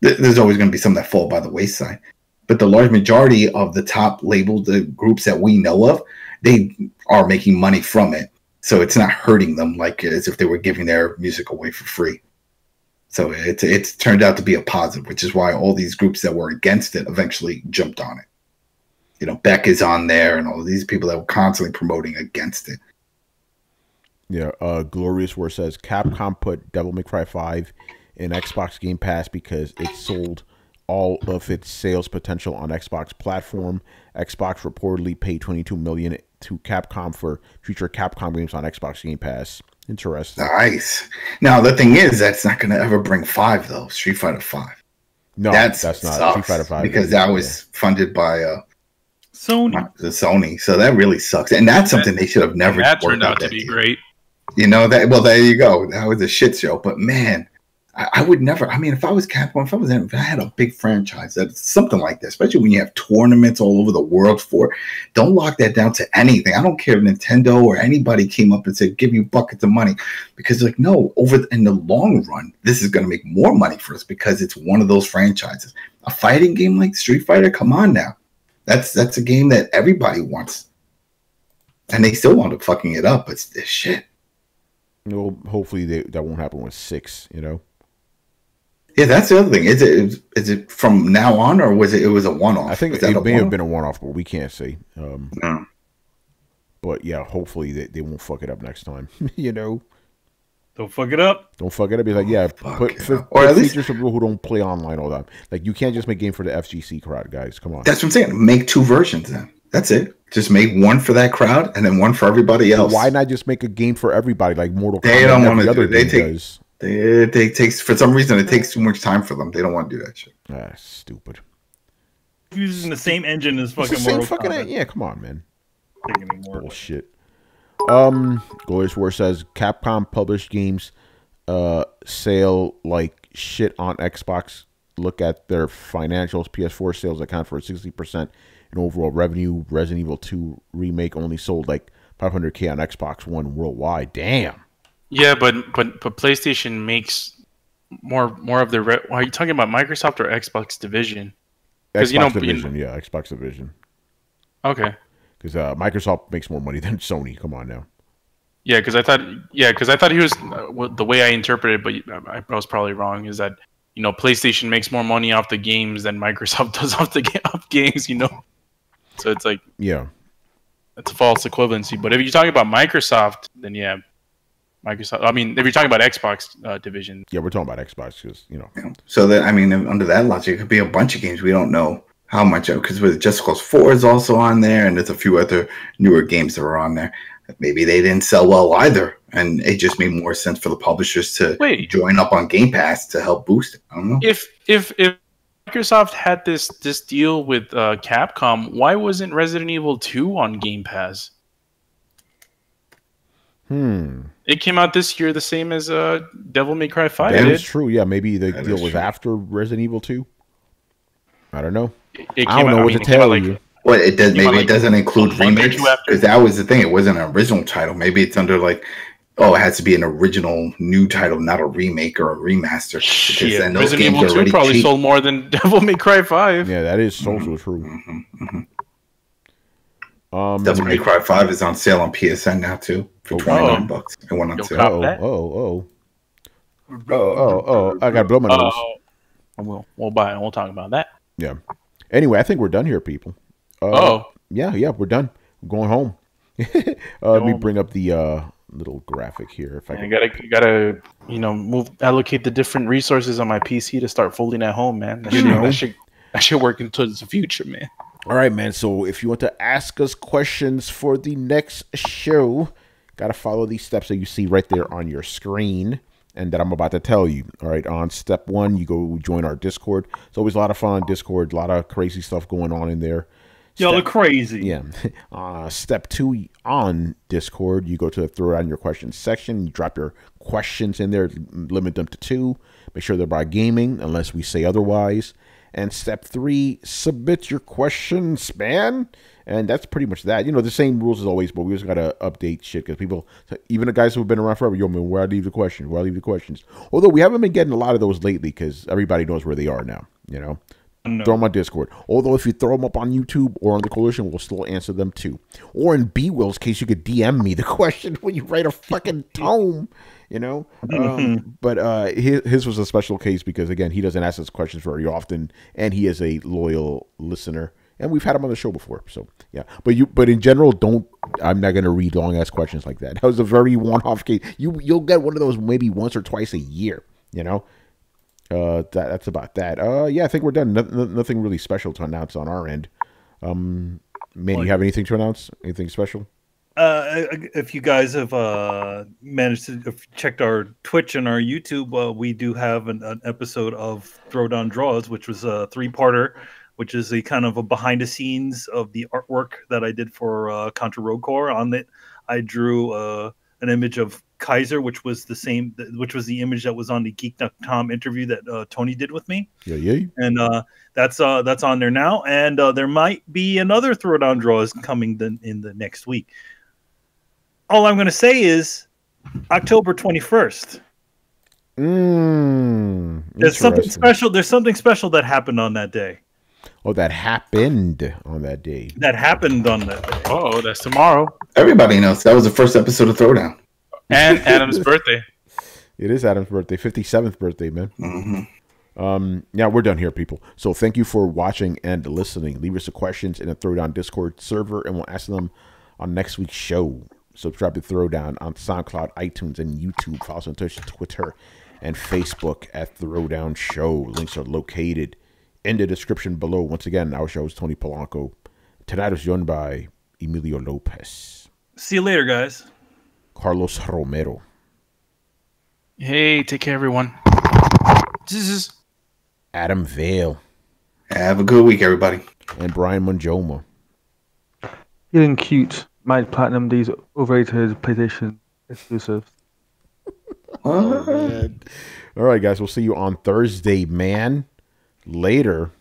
there's always going to be some that fall by the wayside. But the large majority of the top labels, the groups that we know of, they are making money from it. So it's not hurting them like as if they were giving their music away for free. So it's turned out to be a positive, which is why all these groups that were against it eventually jumped on it. Beck is on there and all of these people that were constantly promoting against it. Yeah, Glorious War says Capcom put Devil May Cry 5 in Xbox Game Pass because it sold all of its sales potential on Xbox platform. Xbox reportedly paid $22 million to Capcom for future Capcom games on Xbox Game Pass. Interesting. Nice. Now the thing is, that's not going to ever bring 5 though. Street Fighter 5. No, that's not Street Fighter 5 because that was funded by Sony. Sony. So that really sucks, and that's something they should have never. That turned out to be great. You know that. Well, there you go. That was a shit show. But man, I would never. I mean, if I was Capcom, if I had a big franchise that's something like that, especially when you have tournaments all over the world for it, don't lock that down to anything. I don't care if Nintendo or anybody came up and said, give you buckets of money, because like, no, in the long run, this is going to make more money for us because it's one of those franchises. A fighting game like Street Fighter, come on now. That's a game that everybody wants. And they still want to fucking it up. It's shit. Well, hopefully that won't happen with 6, you know? Yeah, that's the other thing. Is it from now on, or was it a one-off? I think it may have been a one-off, but we can't see. No. But yeah, hopefully they won't fuck it up next time. You know, Don't fuck it up. don't fuck it up. Be like, yeah, put Or at least features for people who don't play online all that. Like, you can't just make game for the FGC crowd, guys. Come on. that's what I'm saying. Make 2 versions then. That's it. Just make one for that crowd and then one for everybody else. Why not just make a game for everybody like Mortal Kombat? They don't want to do do it. They takes for some reason it takes too much time for them. They don't want to do that shit. Ah, stupid. Using the same engine as It's the fucking same Mortal fucking Kombat. yeah. Come on, man. Anymore. Bullshit. Glorious War says Capcom published games sale like shit on Xbox. Look at their financials. PS4 sales account for 60% in overall revenue. Resident Evil 2 remake only sold like 500K on Xbox One worldwide. Damn. Yeah, but PlayStation makes more of the. Are you talking about Microsoft or Xbox division? Xbox Division, yeah, Xbox Division. Okay. Because Microsoft makes more money than Sony. Come on now. Yeah, because I thought he was the way I interpreted, but I was probably wrong. Is that PlayStation makes more money off the games than Microsoft does off games, So it's like it's a false equivalency. But if you're talking about Microsoft, then yeah, Microsoft. I mean, if you're talking about Xbox division, yeah, we're talking about Xbox because So that under that logic, it could be a bunch of games we don't know how much of, because with Just Cause 4 is also on there, and there's a few other newer games that are on there. Maybe they didn't sell well either, and it just made more sense for the publishers to join up on Game Pass to help boost it. I don't know. If Microsoft had this deal with Capcom, why wasn't Resident Evil 2 on Game Pass? It came out this year the same as Devil May Cry 5 that did. is true. Yeah, maybe the deal was true. after Resident Evil 2. I don't know. It I don't know what to tell you. Well, it does. Maybe it doesn't include a month or remakes, two after. because that was the thing. It wasn't an original title. Maybe it's under like, it has to be an original new title, not a remake or a remaster. Because then those Resident games Evil are 2 already probably cheap. sold more than Devil May Cry 5. Yeah, that is so true. Devil May Cry 5 is on sale on PSN now too for $29. It went on sale. cop that. I gotta blow my nose. We'll buy it. We'll talk about that. Yeah. Anyway, I think we're done here, people. Yeah, we're done. I'm going home. Let me bring up the little graphic here. If I can. You gotta allocate the different resources on my PC to start folding at home, man. That should work into the future, man. All right, man. So if you want to ask us questions for the next show, gotta follow these steps that you see right there on your screen and that I'm about to tell you. All right, on step 1, you go join our Discord. It's always a lot of fun on Discord, a lot of crazy stuff going on in there. Y'all are crazy. Yeah. Step 2 on Discord, you go to the Throwdown Your Questions section. You drop your questions in there, limit them to 2. Make sure they're by gaming, unless we say otherwise. And step 3, submit your questions, man. And that's pretty much that. The same rules as always, but we just got to update shit because people, even the guys who have been around forever, yo, man, where I leave the questions, where I leave the questions. Although we haven't been getting a lot of those lately because everybody knows where they are now, No. Throw them on Discord. Although if you throw them up on YouTube or on the Coalition, we'll still answer them too. Or in B-Will's case, you could DM me the question when you write a fucking tome, But his was a special case because, again, he doesn't ask us questions very often, and he is a loyal listener. And we've had him on the show before, so yeah. But in general, I'm not gonna read long ass questions like that. That was a very one-off case. You'll get one of those maybe once or twice a year, That's about that. Yeah, I think we're done. Nothing really special to announce on our end. Man, you have anything to announce? Anything special? If you guys have managed to have checked our Twitch and our YouTube, we do have an episode of Throwdown Draws, which was a 3-parter, which is a kind of a behind the scenes of the artwork that I did for Contra Rogue Corps. On it, I drew an image of Kaiser, which was the image that was on the Geek.com interview that Tony did with me. Yeah. And that's on there now. And there might be another Throwdown Draws coming in the next week. All I'm going to say is October 21st. There's something special. There's something special that happened on that day. Oh, that happened on that day. That happened on that day. Oh, that's tomorrow. Everybody knows that was the first episode of Throwdown. And Adam's birthday. It is Adam's birthday, 57th birthday, man. Mm-hmm. Yeah, we're done here, people. So thank you for watching and listening. Leave us the questions in the Throwdown Discord server, and we'll answer them on next week's show. Subscribe to Throwdown on SoundCloud, iTunes, and YouTube. Follow us on Twitter and Facebook at Throwdown Show. Links are located in the description below. Once again, our show is Tony Polanco. Tonight was joined by Emilio Lopez. See you later, guys. Carlos Romero. Hey, take care, everyone. Adam Vale. Have a good week, everybody. And Brian Monjoma. Feeling cute. Might platinum these overrated PlayStation exclusives. Oh, man. All right, guys. We'll see you on Thursday, man. Later.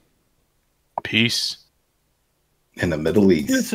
Peace. In the Middle East.